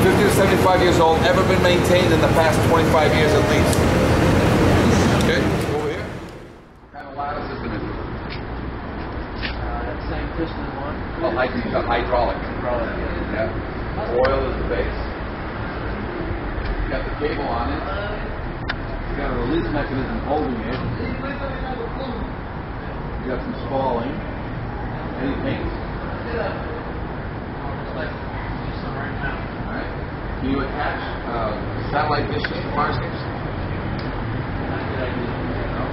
50 to 75 years old, ever been maintained in the past 25 years at least. Okay. Over here. What kind of ladder system is it? That same piston one. Hydraulic. Yeah. Oil is the base. You got the cable on it. You got a release mechanism holding it. You got some spalling. Any paint? Like some right now. Alright. Can you attach satellite dishes to fire escapes? Not a good idea. No.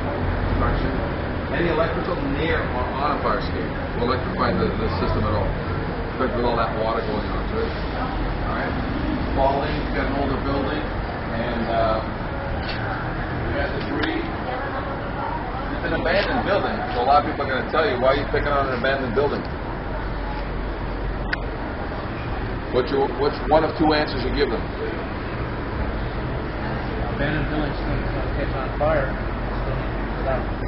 Construction. Any electrical near or on a fire escape will electrify the system at all. Especially with all that water going on to it. Alright. Falling, you got an older building, and you got debris. It's an abandoned building, so a lot of people are going to tell you, why are you picking on an abandoned building? Which one of two answers you give them? Abandoned buildings going to catch on fire.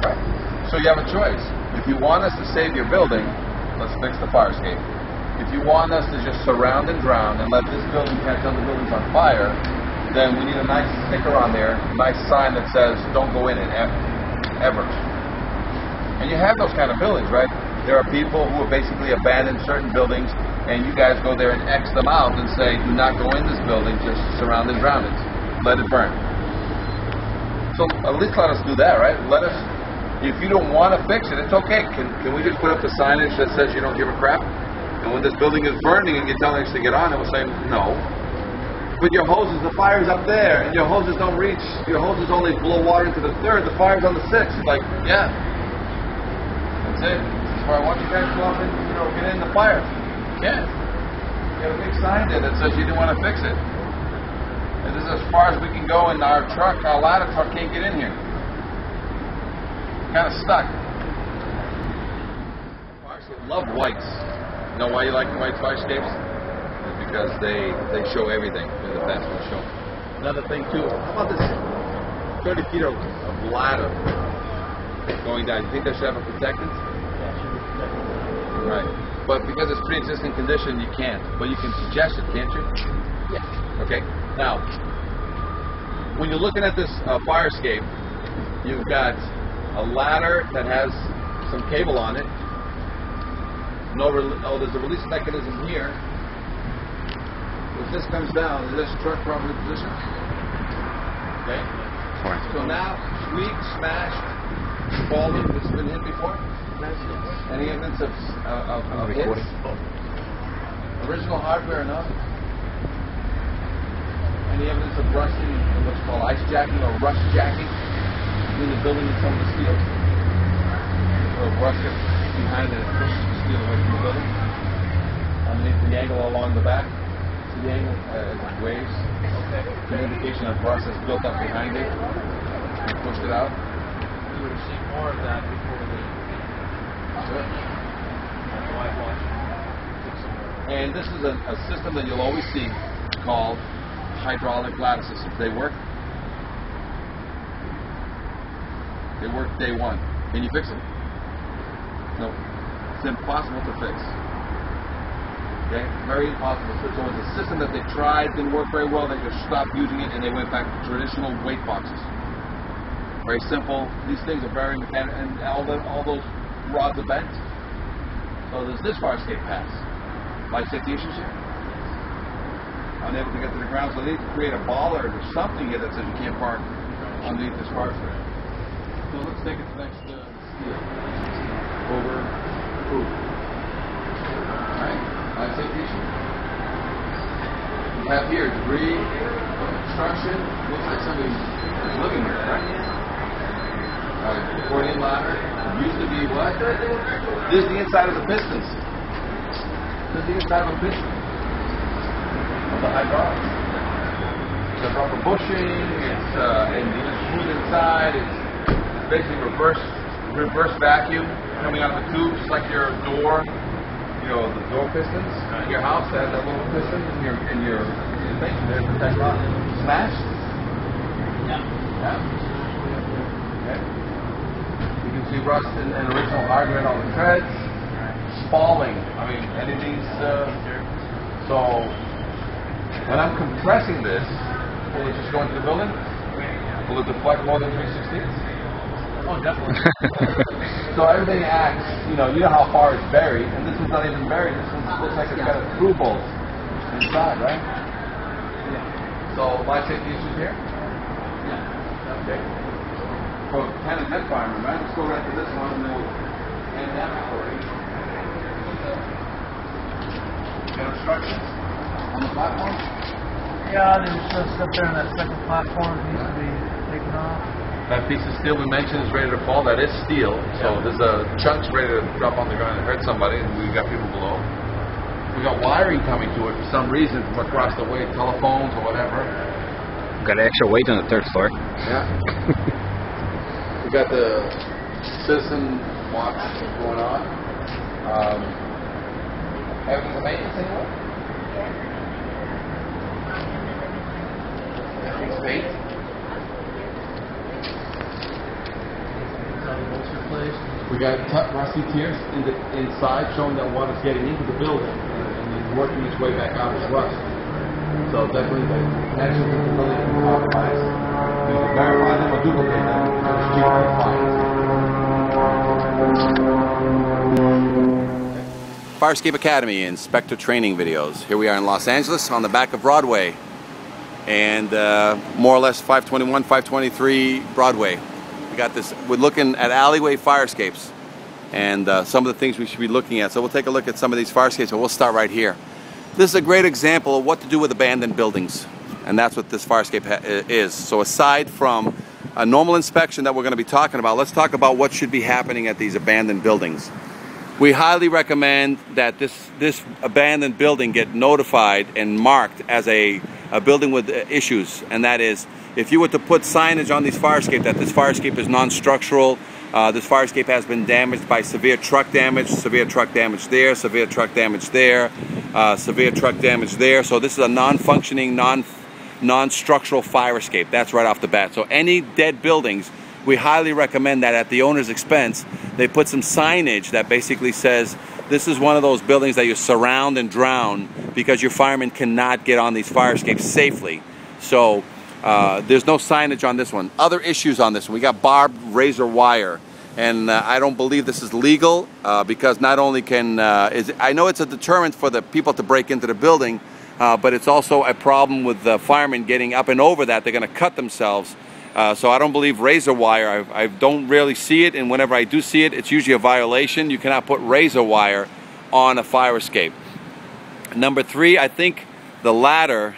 Right. So you have a choice. If you want us to save your building, let's fix the fire escape. If you want us to just surround and drown and let this building catch other buildings on fire, then we need a nice sticker on there, a nice sign that says, don't go in it ever. And you have those kind of buildings, right? There are people who have basically abandoned certain buildings, and you guys go there and X them out and say, do not go in this building, just surround and drown it. Let it burn. So at least let us do that, right? Let us, if you don't want to fix it, it's okay. Can we just put up the signage that says you don't give a crap? And when this building is burning and you're telling us to get on it, we'll say, no. with your hoses, the fire's up there, and your hoses don't reach, your hoses only blow water into the 3rd, the fire's on the 6th. It's like, yeah, that's it. This is where I want you guys to go up and, you know, get in the fire. You can't. You got a big sign there that says you didn't want to fix it. And this is as far as we can go, and our truck, our ladder truck can't get in here. Kind of stuck. I actually love whites. You know why you like white fire escapes? It's because they show everything. They're the best to show. Another thing too, how about this 30 feet of ladder going down? You think they should have a protectant? Yeah, it should be protected. Right. But because it's pre-existing condition, you can't. But you can suggest it, can't you? Yeah. Okay. Now, when you're looking at this fire escape, you've got a ladder that has some cable on it. There's a release mechanism here. If this comes down, is this truck properly positioned? Okay. So now, weak, smashed, fallen, it's been hit before? Any evidence of hits? Original hardware enough? Any evidence of rusting, what's called ice jacking or rust jacking between the building and some of the steel? Or rust it behind it and pushes the steel away from the building? Underneath the angle along the back? See the angle as it waves? Okay. It's an indication of rust that's built up behind it and pushed it out. We would have seen more of that before the live watch. And this is a system that you'll always see called hydraulic ladder systems. They work. They work day one. Can you fix it? No. It's impossible to fix. Okay? Very impossible to fix. So it's a system that they tried, didn't work very well, they just stopped using it and they went back to traditional weight boxes. Very simple. These things are very mechanical, and all those rods are bent. So there's this fire escape pass. Life safety issues here? Unable to get to the ground, so they need to create a bollard or something here that says you can't park underneath this fire escape. So let's take it to the next steel. Over. Proof. Alright, life safety issue. We have here debris, construction. Looks like somebody's living here, right? Accordion ladder. It used to be what? This is the inside of the pistons. This is the inside of the piston. Of the hydraulics. It's a rubber bushing, it's and the smooth inside, it's basically reverse vacuum coming out of the tube, just like your door, you know, the door pistons. Your house has that little piston in your thing, there's the tech lock. Smashed? Yeah. Okay. You can see rust and original hardware on the treads. Falling. I mean, anything's so when I'm compressing this, will it just go into the building? Will it deflect more than 3/16? Oh, definitely. So everything acts, you know how far it's buried, and this one's not even buried. This one looks like it's got a through bolt inside, right? Yeah. So life safety issues here? Yeah. Okay. For Ken and Head Fireman, right? Let's go right to this one and then we'll end that story. Got instructions on the platform? Yeah, there's stuff there on that second platform that needs to be taken off. That piece of steel we mentioned is ready to fall. That is steel. So there's a chunks ready to drop on the ground and hurt somebody, and we've got people below. We got wiring coming to it for some reason from across the way, telephones or whatever. Got extra weight on the 3rd floor. Yeah. We got the citizen watch going on. Everything's maintenance anyway? Everything's paint? We got rusty tears inside showing that water's getting into the building and working its way back out as rust. So definitely the connections with the building can be compromised. We can verify them or duplicate them because it's cheaper to find. Fire Escape Academy Inspector Training videos. Here we are in Los Angeles on the back of Broadway, and more or less 521, 523 Broadway. We got this, we're looking at alleyway fire escapes and some of the things we should be looking at. So we'll take a look at some of these fire escapes, and we'll start right here. This is a great example of what to do with abandoned buildings. and that's what this fire escape is. So aside from a normal inspection that we're going to be talking about, let's talk about what should be happening at these abandoned buildings. We highly recommend that this abandoned building get notified and marked as a building with issues, and that is, if you were to put signage on these fire escape that this fire escape is non-structural, this fire escape has been damaged by severe truck damage there, severe truck damage there, severe truck damage there. So this is a non-functioning, non-structural fire escape. That's right off the bat. So any dead buildings, we highly recommend that at the owner's expense, they put some signage that basically says, this is one of those buildings that you surround and drown because your firemen cannot get on these fire escapes safely. So there's no signage on this one. Other issues on this one, we got barbed razor wire. And I don't believe this is legal because not only can, I know it's a deterrent for the people to break into the building, but it's also a problem with the firemen getting up and over that. They're going to cut themselves. So I don't believe razor wire. I don't really see it, and whenever I do see it, it's usually a violation. You cannot put razor wire on a fire escape. Number 3, I think the ladder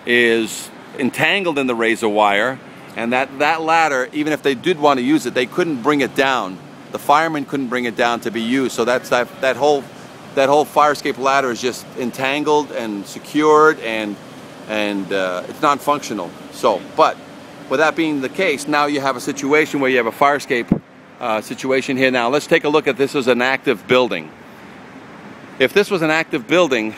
is entangled in the razor wire, and that ladder, even if they did want to use it, they couldn't bring it down. The firemen couldn't bring it down to be used. So that's that whole fire escape ladder is just entangled and secured, and it's non-functional. So, but with that being the case, now you have a situation where you have a fire escape situation here. Now let's take a look at this as an active building. If this was an active building,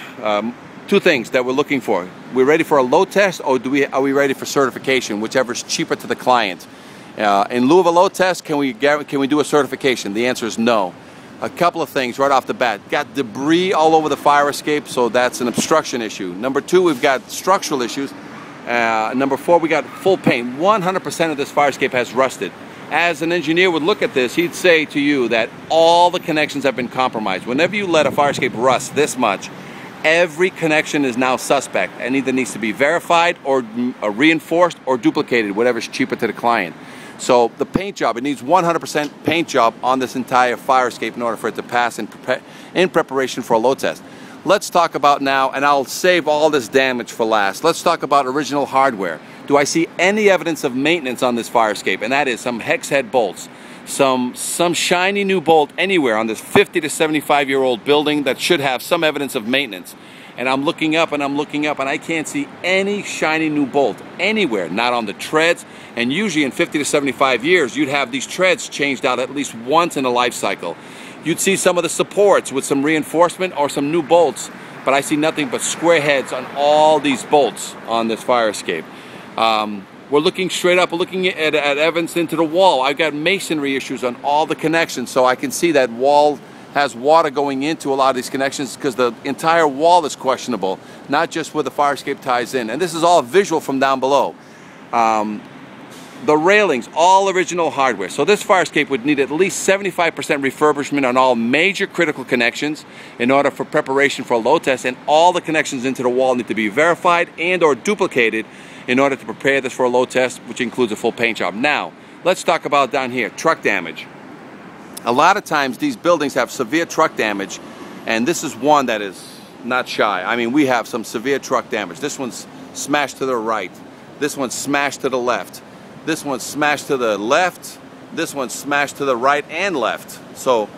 2 things that we're looking for. We're ready for a load test, or are we ready for certification, whichever is cheaper to the client. In lieu of a load test, can we do a certification? The answer is no. A couple of things right off the bat. Got debris all over the fire escape, so that's an obstruction issue. Number 2, we've got structural issues. Number 4, we got full paint. 100% of this fire escape has rusted. As an engineer would look at this, he'd say to you that all the connections have been compromised. Whenever you let a fire escape rust this much, every connection is now suspect and either needs to be verified or reinforced or duplicated, whatever's cheaper to the client. So the paint job, it needs 100% paint job on this entire fire escape in order for it to pass in preparation for a load test. Let's talk about now, and I'll save all this damage for last. Let's talk about original hardware. Do I see any evidence of maintenance on this fire escape? And that is some hex head bolts, some shiny new bolt anywhere on this 50 to 75-year-old building that should have some evidence of maintenance. And I'm looking up and I can't see any shiny new bolt anywhere, not on the treads. And usually in 50 to 75 years, you'd have these treads changed out at least once in a life cycle. You'd see some of the supports with some reinforcement or some new bolts, but I see nothing but square heads on all these bolts on this fire escape. We're looking straight up, we're looking at evidence into the wall. I've got masonry issues on all the connections, so I can see that wall has water going into a lot of these connections because the entire wall is questionable, not just where the fire escape ties in. And this is all visual from down below. The railings, all original hardware. So this fire escape would need at least 75% refurbishment on all major critical connections in order for preparation for a load test, and all the connections into the wall need to be verified and or duplicated in order to prepare this for a load test, which includes a full paint job. Now, let's talk about down here, truck damage. A lot of times these buildings have severe truck damage, and this is one that is not shy. I mean, we have some severe truck damage. This one's smashed to the right. This one's smashed to the left. This one's smashed to the left. This one's smashed to the right and left. So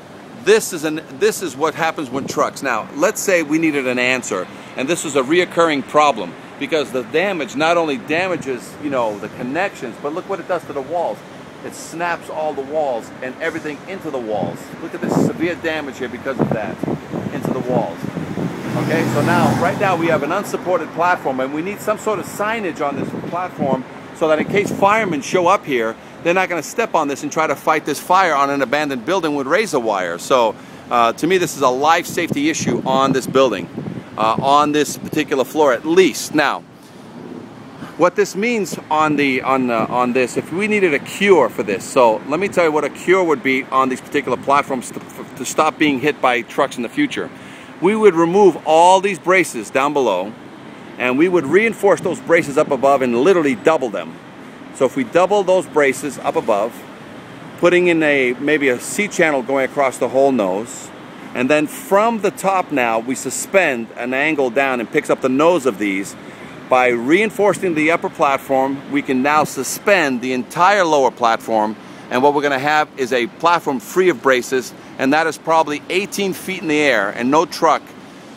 this is what happens when trucks. Now, let's say we needed an answer, and this is a reoccurring problem because the damage not only damages, you know, the connections, but look what it does to the walls. It snaps all the walls and everything into the walls. Look at this severe damage here because of that, into the walls. Okay, so now, right now we have an unsupported platform, and we need some sort of signage on this platform so that in case firemen show up here, they're not going to step on this and try to fight this fire on an abandoned building with razor wire. So to me, this is a life safety issue on this building, on this particular floor at least. Now, what this means on this, if we needed a cure for this, so let me tell you what a cure would be on these particular platforms to stop being hit by trucks in the future. We would remove all these braces down below, and we would reinforce those braces up above and literally double them. So if we double those braces up above, putting in maybe a C-channel going across the whole nose, and then from the top now we suspend an angle down and picks up the nose of these. By reinforcing the upper platform, we can now suspend the entire lower platform, and what we're going to have is a platform free of braces, and that is probably 18 feet in the air, and no truck.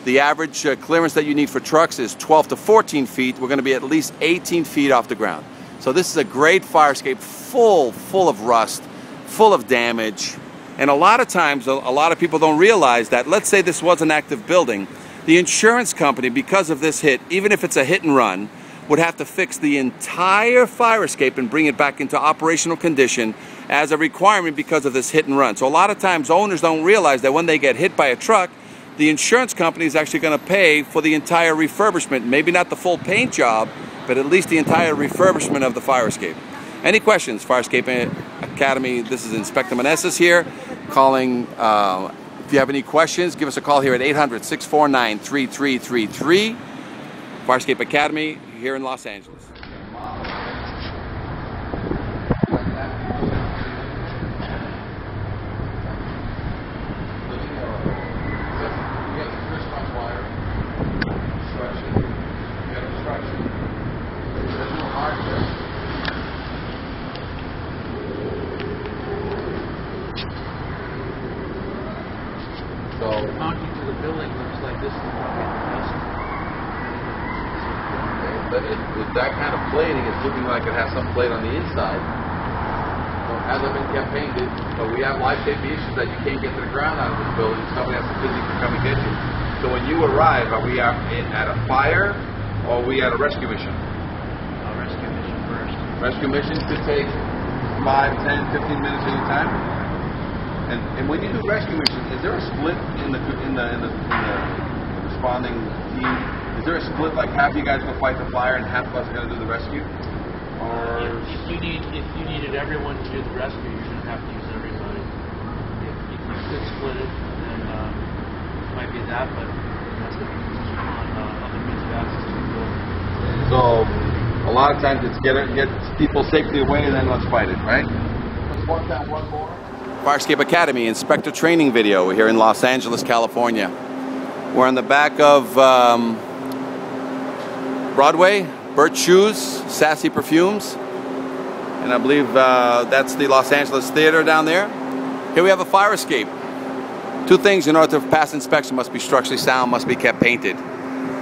The average clearance that you need for trucks is 12 to 14 feet. We're going to be at least 18 feet off the ground. So this is a great fire escape, full of rust, full of damage. And a lot of times, a lot of people don't realize that, let's say this was an active building, the insurance company, because of this hit, even if it's a hit and run, would have to fix the entire fire escape and bring it back into operational condition as a requirement because of this hit and run. So a lot of times owners don't realize that when they get hit by a truck, the insurance company is actually going to pay for the entire refurbishment. Maybe not the full paint job, but at least the entire refurbishment of the fire escape. Any questions? Fire Escape Academy, this is Inspector Meneses here, calling. If you have any questions, give us a call here at 800-649-3333. Fire Escape Academy here in Los Angeles. So mounting to the building looks like this is with that kind of plating, it's looking like it has some plate on the inside. So it hasn't been kept painted, but we have life safety issues that you can't get to the ground out of this building. Somebody has to physically come and get you. So when you arrive, are we at a fire or are we at a rescue mission? rescue mission first. Rescue missions could take 5, 10, 15 minutes at a time. And when you do rescue missions, is there a split in the responding team? Is there a split, like half you guys go fight the fire and half of us are going to do the rescue? Or if you needed everyone to do the rescue, you're going to have to use everybody. If you could split it, then it might be that, but that's depending on other means of access to the building. So a lot of times it's get people safely away and then let's fight it, right? Let's walk down one more. Fire Escape Academy Inspector Training video. We're here in Los Angeles, California. We're on the back of Broadway, Birch Shoes, Sassy Perfumes, and I believe that's the Los Angeles Theater down there. Here we have a fire escape. Two things in order to pass inspection: must be structurally sound, must be kept painted.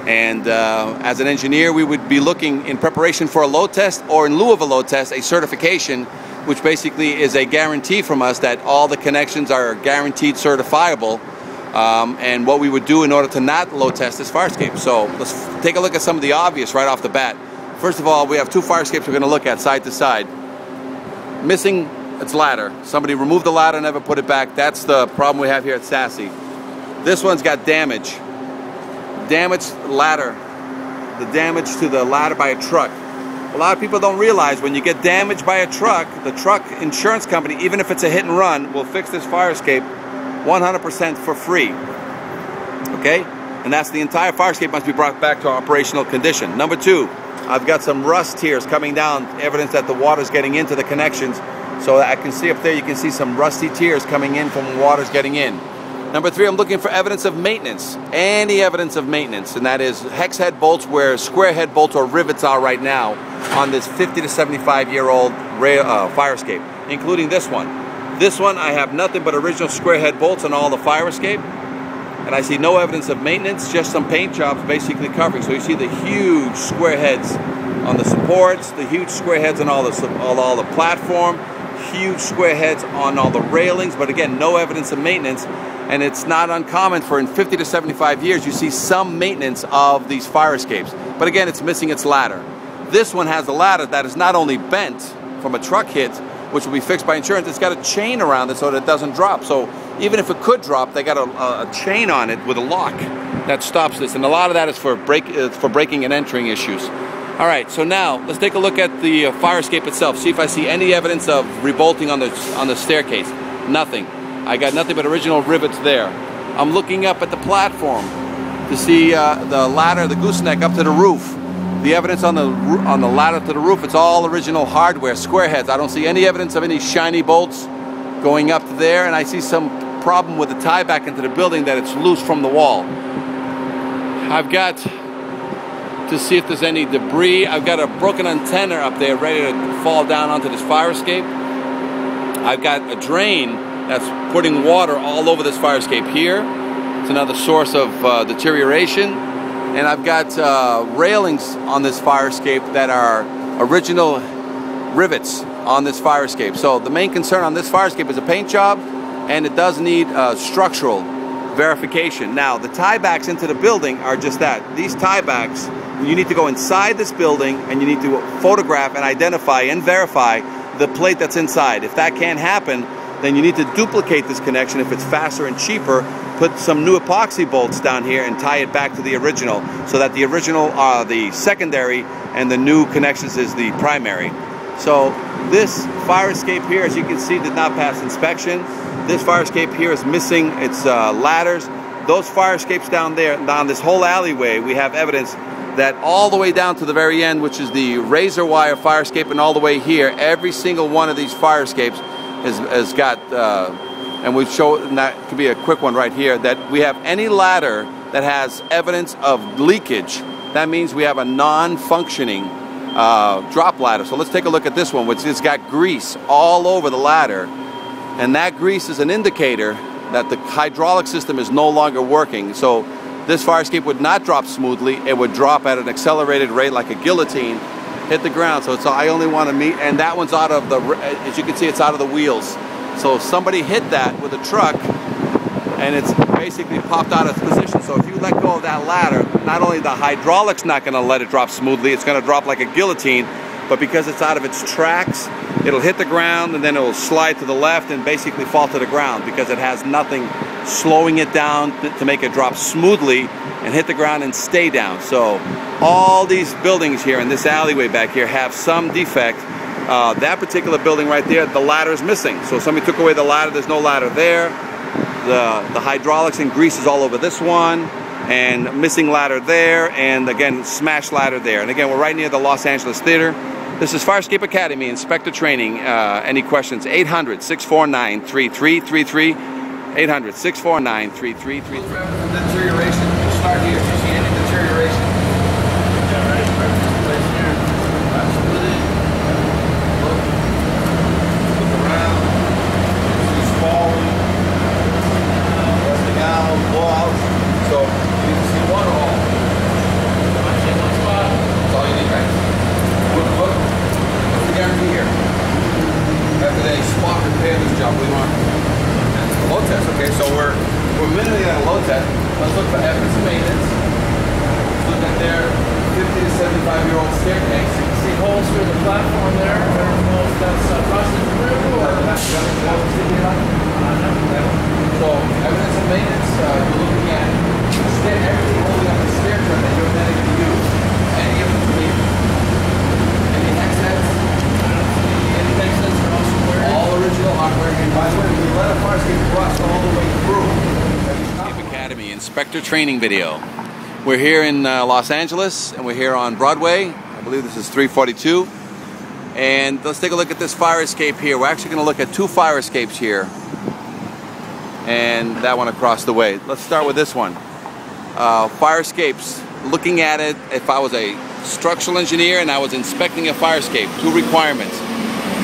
And as an engineer, we would be looking in preparation for a load test, or in lieu of a load test, a certification, which basically is a guarantee from us that all the connections are guaranteed certifiable, and what we would do in order to not load test this fire escape. So let's take a look at some of the obvious right off the bat. First of all, we have two fire escapes we're going to look at side to side. Missing its ladder. Somebody removed the ladder, never put it back. That's the problem we have here at Sassy. This one's got damage. Damaged ladder. The damage to the ladder by a truck. A lot of people don't realize when you get damaged by a truck, the truck insurance company, even if it's a hit and run, will fix this fire escape 100% for free. Okay? And that's the entire fire escape must be brought back to operational condition. Number two, I've got some rust tears coming down, evidence that the water's getting into the connections. So I can see up there, you can see some rusty tears coming in from water's getting in. Number three, I'm looking for evidence of maintenance. Any evidence of maintenance, and that is hex head bolts where square head bolts or rivets are right now on this 50 to 75-year-old fire escape, including this one. This one, I have nothing but original square head bolts on all the fire escape, and I see no evidence of maintenance, just some paint jobs basically covering. So you see the huge square heads on the supports, the huge square heads on all the platform, huge square heads on all the railings, but again, no evidence of maintenance. And it's not uncommon for in 50 to 75 years, you see some maintenance of these fire escapes. But again, it's missing its ladder. This one has a ladder that is not only bent from a truck hit, which will be fixed by insurance, it's got a chain around it so that it doesn't drop. So even if it could drop, they got a chain on it with a lock that stops this. And a lot of that is for breaking and entering issues. All right, so now let's take a look at the fire escape itself. See if I see any evidence of rebolting on the staircase. Nothing. I got nothing but original rivets there. I'm looking up at the platform to see the ladder, the gooseneck up to the roof. The evidence on the ladder to the roof, it's all original hardware, square heads. I don't see any evidence of any shiny bolts going up there, and I see some problem with the tie back into the building that it's loose from the wall. I've got to see if there's any debris. I've got a broken antenna up there ready to fall down onto this fire escape. I've got a drain that's putting water all over this fire escape here. It's another source of deterioration. And I've got railings on this fire escape that are original rivets on this fire escape. So the main concern on this fire escape is a paint job, and it does need structural verification. Now, the tiebacks into the building are just that. These tiebacks, you need to go inside this building and you need to photograph and identify and verify the plate that's inside. If that can't happen, then you need to duplicate this connection. If it's faster and cheaper, put some new epoxy bolts down here and tie it back to the original, so that the original are the secondary and the new connections is the primary. So this fire escape here, as you can see, did not pass inspection. This fire escape here is missing its ladders. Those fire escapes down there, down this whole alleyway, we have evidence that all the way down to the very end, which is the razor wire fire escape, and all the way here, every single one of these fire escapes has got, and we've shown, and that could be a quick one right here, that we have any ladder that has evidence of leakage. That means we have a non-functioning drop ladder. So let's take a look at this one, which has got grease all over the ladder. And that grease is an indicator that the hydraulic system is no longer working. So this fire escape would not drop smoothly. It would drop at an accelerated rate like a guillotine, hit the ground. So it's, I only want to meet, and that one's out of the, as you can see, it's out of the wheels. So somebody hit that with a truck and it's basically popped out of its position. So if you let go of that ladder, not only the hydraulic's not going to let it drop smoothly, it's going to drop like a guillotine, but because it's out of its tracks, it'll hit the ground and then it will slide to the left and basically fall to the ground because it has nothing slowing it down to make it drop smoothly and hit the ground and stay down. So all these buildings here in this alleyway back here have some defect. That particular building right there, the ladder is missing. So somebody took away the ladder, there's no ladder there. The hydraulics and grease is all over this one, and missing ladder there, and again, smashed ladder there. And again, we're right near the Los Angeles Theater. This is Fire Escape Academy, Inspector Training. Any questions? 800-649-3333. 800-649-3333. Deterioration. We'll start here. Do you see any deterioration? Yeah, right. Right here. Look around. It's falling. Rusting out. Blowouts. So you need to see one or all. One spot. That's all you need, right? Look. What's the guarantee here? After they spot repair this job, we want load test. Okay, so we're minimally at a load test. Let's look for evidence of maintenance. Let's look at their 50 to 75-year-old staircase. See holes through the platform there. I don't know if that's rusted through or that's So evidence of maintenance, you're looking at everything holding up the stair tread that you're intending to use. Any of them leak. Any hex heads? any hex heads are also wearing. All original hardware. And by the way, we let a fire escape rust all the way through. Academy Inspector Training video. We're here in Los Angeles, and we're here on Broadway. I believe this is 342. And let's take a look at this fire escape here. We're actually going to look at two fire escapes here, and that one across the way. Let's start with this one. Fire escapes. Looking at it, if I was a structural engineer and I was inspecting a fire escape, two requirements.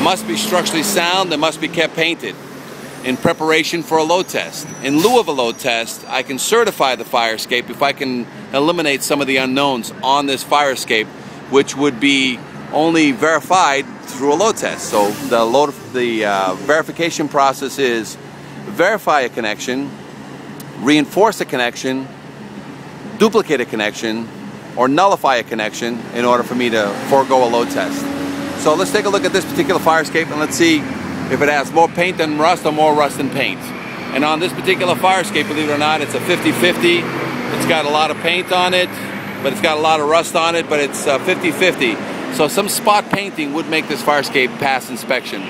Must be structurally sound and must be kept painted in preparation for a load test. In lieu of a load test, I can certify the fire escape if I can eliminate some of the unknowns on this fire escape, which would be only verified through a load test. So the verification process is verify a connection, reinforce a connection, duplicate a connection, or nullify a connection in order for me to forego a load test. So let's take a look at this particular fire escape and let's see if it has more paint than rust or more rust than paint. And on this particular fire escape, believe it or not, it's a 50-50. It's got a lot of paint on it, but it's got a lot of rust on it, but it's 50-50. So some spot painting would make this fire escape pass inspection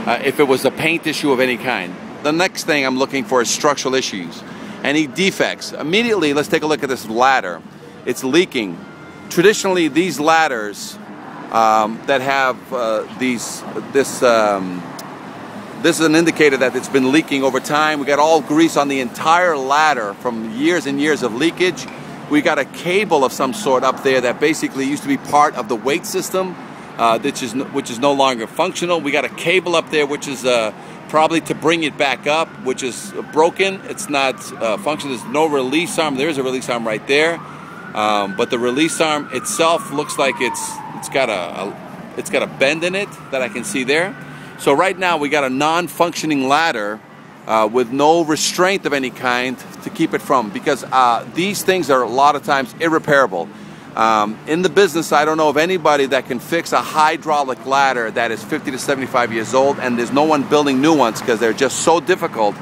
if it was a paint issue of any kind. The next thing I'm looking for is structural issues. Any defects. Immediately, let's take a look at this ladder. It's leaking. Traditionally, these ladders that have this is an indicator that it's been leaking over time. We got all grease on the entire ladder from years and years of leakage. We got a cable of some sort up there that basically used to be part of the weight system, which is no longer functional. We got a cable up there which is probably to bring it back up, which is broken. It's not functional. There's no release arm. There is a release arm right there, but the release arm itself looks like it's got a bend in it that I can see there. So right now we got a non-functioning ladder with no restraint of any kind to keep it from, because these things are a lot of times irreparable. In the business, I don't know of anybody that can fix a hydraulic ladder that is 50 to 75 years old, and there's no one building new ones because they're just so difficult,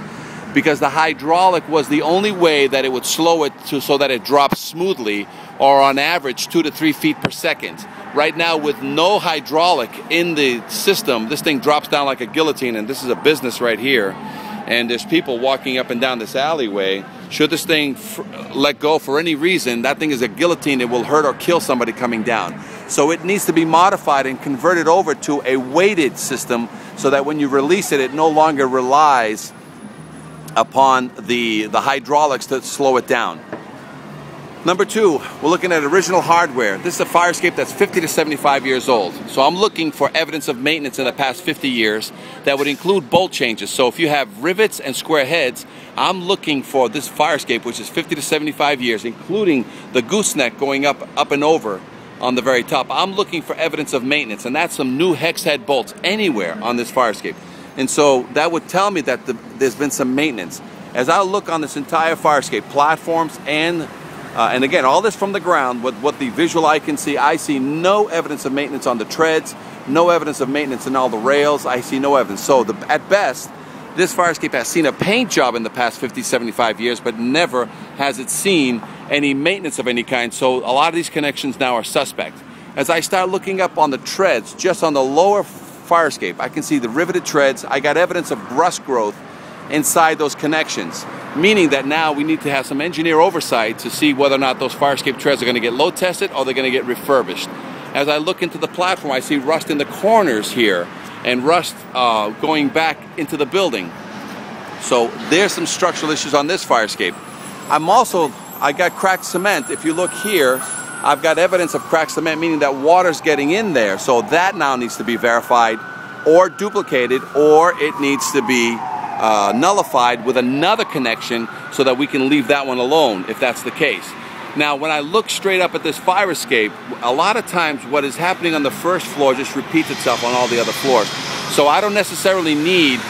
because the hydraulic was the only way that it would slow it so that it drops smoothly, or on average 2 to 3 feet per second. Right now, with no hydraulic in the system, this thing drops down like a guillotine, and this is a business right here. And there's people walking up and down this alleyway. Should this thing let go for any reason, that thing is a guillotine. It will hurt or kill somebody coming down. So it needs to be modified and converted over to a weighted system so that when you release it, it no longer relies upon the hydraulics to slow it down. Number two, we're looking at original hardware. This is a fire escape that's 50 to 75 years old. So I'm looking for evidence of maintenance in the past 50 years that would include bolt changes. So if you have rivets and square heads, I'm looking for this fire escape, which is 50 to 75 years, including the gooseneck going up and over on the very top. I'm looking for evidence of maintenance, and that's some new hex head bolts anywhere on this fire escape. And so that would tell me that there's been some maintenance. As I look on this entire fire escape, platforms and again, all this from the ground, with what the visual eye can see, I see no evidence of maintenance on the treads, no evidence of maintenance in all the rails. I see no evidence. So at best, this fire escape has seen a paint job in the past 50, 75 years, but never has it seen any maintenance of any kind. So a lot of these connections now are suspect. As I start looking up on the treads, just on the lower fire escape, I can see the riveted treads. I got evidence of rust growth inside those connections, meaning that now we need to have some engineer oversight to see whether or not those fire escape treads are going to get load tested or they're going to get refurbished. As I look into the platform, I see rust in the corners here and rust going back into the building. So there's some structural issues on this fire escape. I got cracked cement. If you look here, I've got evidence of cracked cement, meaning that water's getting in there. So that now needs to be verified or duplicated, or it needs to be nullified with another connection so that we can leave that one alone if that's the case. Now, when I look straight up at this fire escape, a lot of times what is happening on the first floor just repeats itself on all the other floors. So I don't necessarily need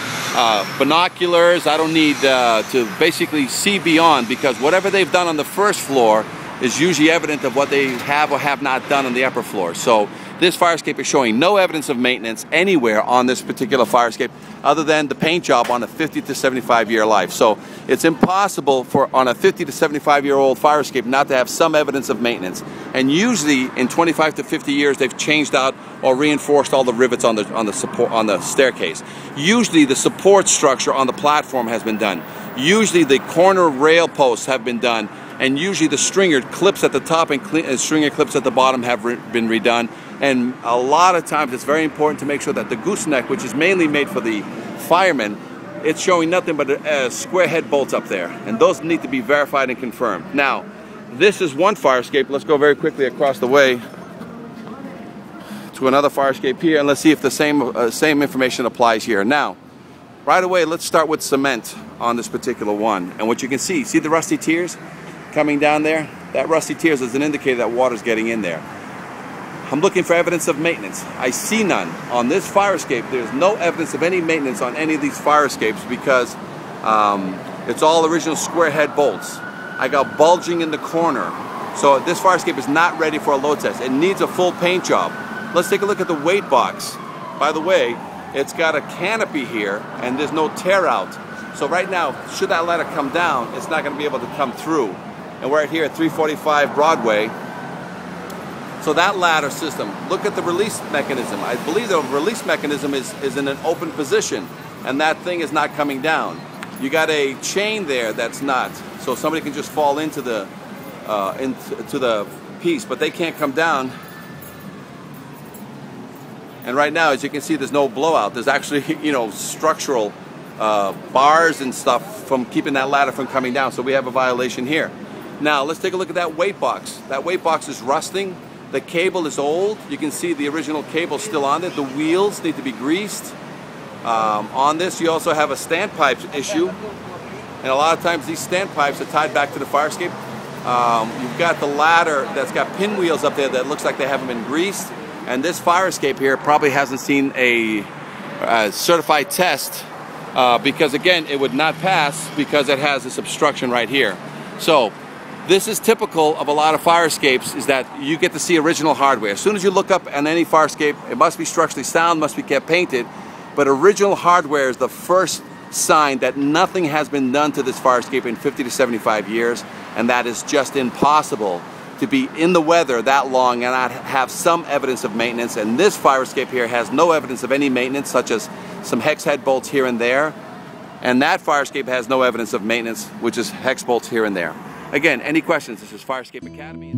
binoculars. I don't need to basically see beyond, because whatever they've done on the first floor is usually evident of what they have or have not done on the upper floor. So this fire escape is showing no evidence of maintenance anywhere on this particular fire escape other than the paint job on a 50 to 75 year life. So it's impossible on a 50 to 75 year old fire escape not to have some evidence of maintenance. And usually in 25 to 50 years they've changed out or reinforced all the rivets on the staircase. Usually the support structure on the platform has been done. Usually the corner rail posts have been done, and usually the stringer clips at the top and stringer clips at the bottom have been redone. And a lot of times it's very important to make sure that the gooseneck, which is mainly made for the firemen, it's showing nothing but square head bolts up there, and those need to be verified and confirmed. Now, this is one fire escape. Let's go very quickly across the way to another fire escape here, and let's see if the same information applies here. Now, right away, let's start with cement on this particular one. And what you can see the rusty tears coming down there? That rusty tears is an indicator that water's getting in there. I'm looking for evidence of maintenance. I see none. On this fire escape, there's no evidence of any maintenance on any of these fire escapes because it's all original square head bolts. I got bulging in the corner. So this fire escape is not ready for a load test. It needs a full paint job. Let's take a look at the weight box. By the way, it's got a canopy here and there's no tear out. So right now, should that ladder come down, it's not going to be able to come through. And we're here at 345 Broadway. So that ladder system, look at the release mechanism. I believe the release mechanism is in an open position, and that thing is not coming down. You got a chain there that's not, so somebody can just fall into the piece, but they can't come down. And right now, as you can see, there's no blowout. There's actually, structural bars and stuff from keeping that ladder from coming down. So we have a violation here. Now let's take a look at that weight box. That weight box is rusting. The cable is old. You can see the original cable still on it. The wheels need to be greased. On this, you also have a standpipe issue. And a lot of times these standpipes are tied back to the fire escape. You've got the ladder that's got pinwheels up there that looks like they haven't been greased. And this fire escape here probably hasn't seen a certified test because, again, it would not pass because it has this obstruction right here. So this is typical of a lot of fire escapes, is that you get to see original hardware. As soon as you look up on any fire escape, it must be structurally sound, must be kept painted, but original hardware is the first sign that nothing has been done to this fire escape in 50 to 75 years, and that is just impossible to be in the weather that long and not have some evidence of maintenance. And this fire escape here has no evidence of any maintenance, such as some hex head bolts here and there, and that fire escape has no evidence of maintenance, which is hex bolts here and there. Again, any questions? This is Fire Escape Academy.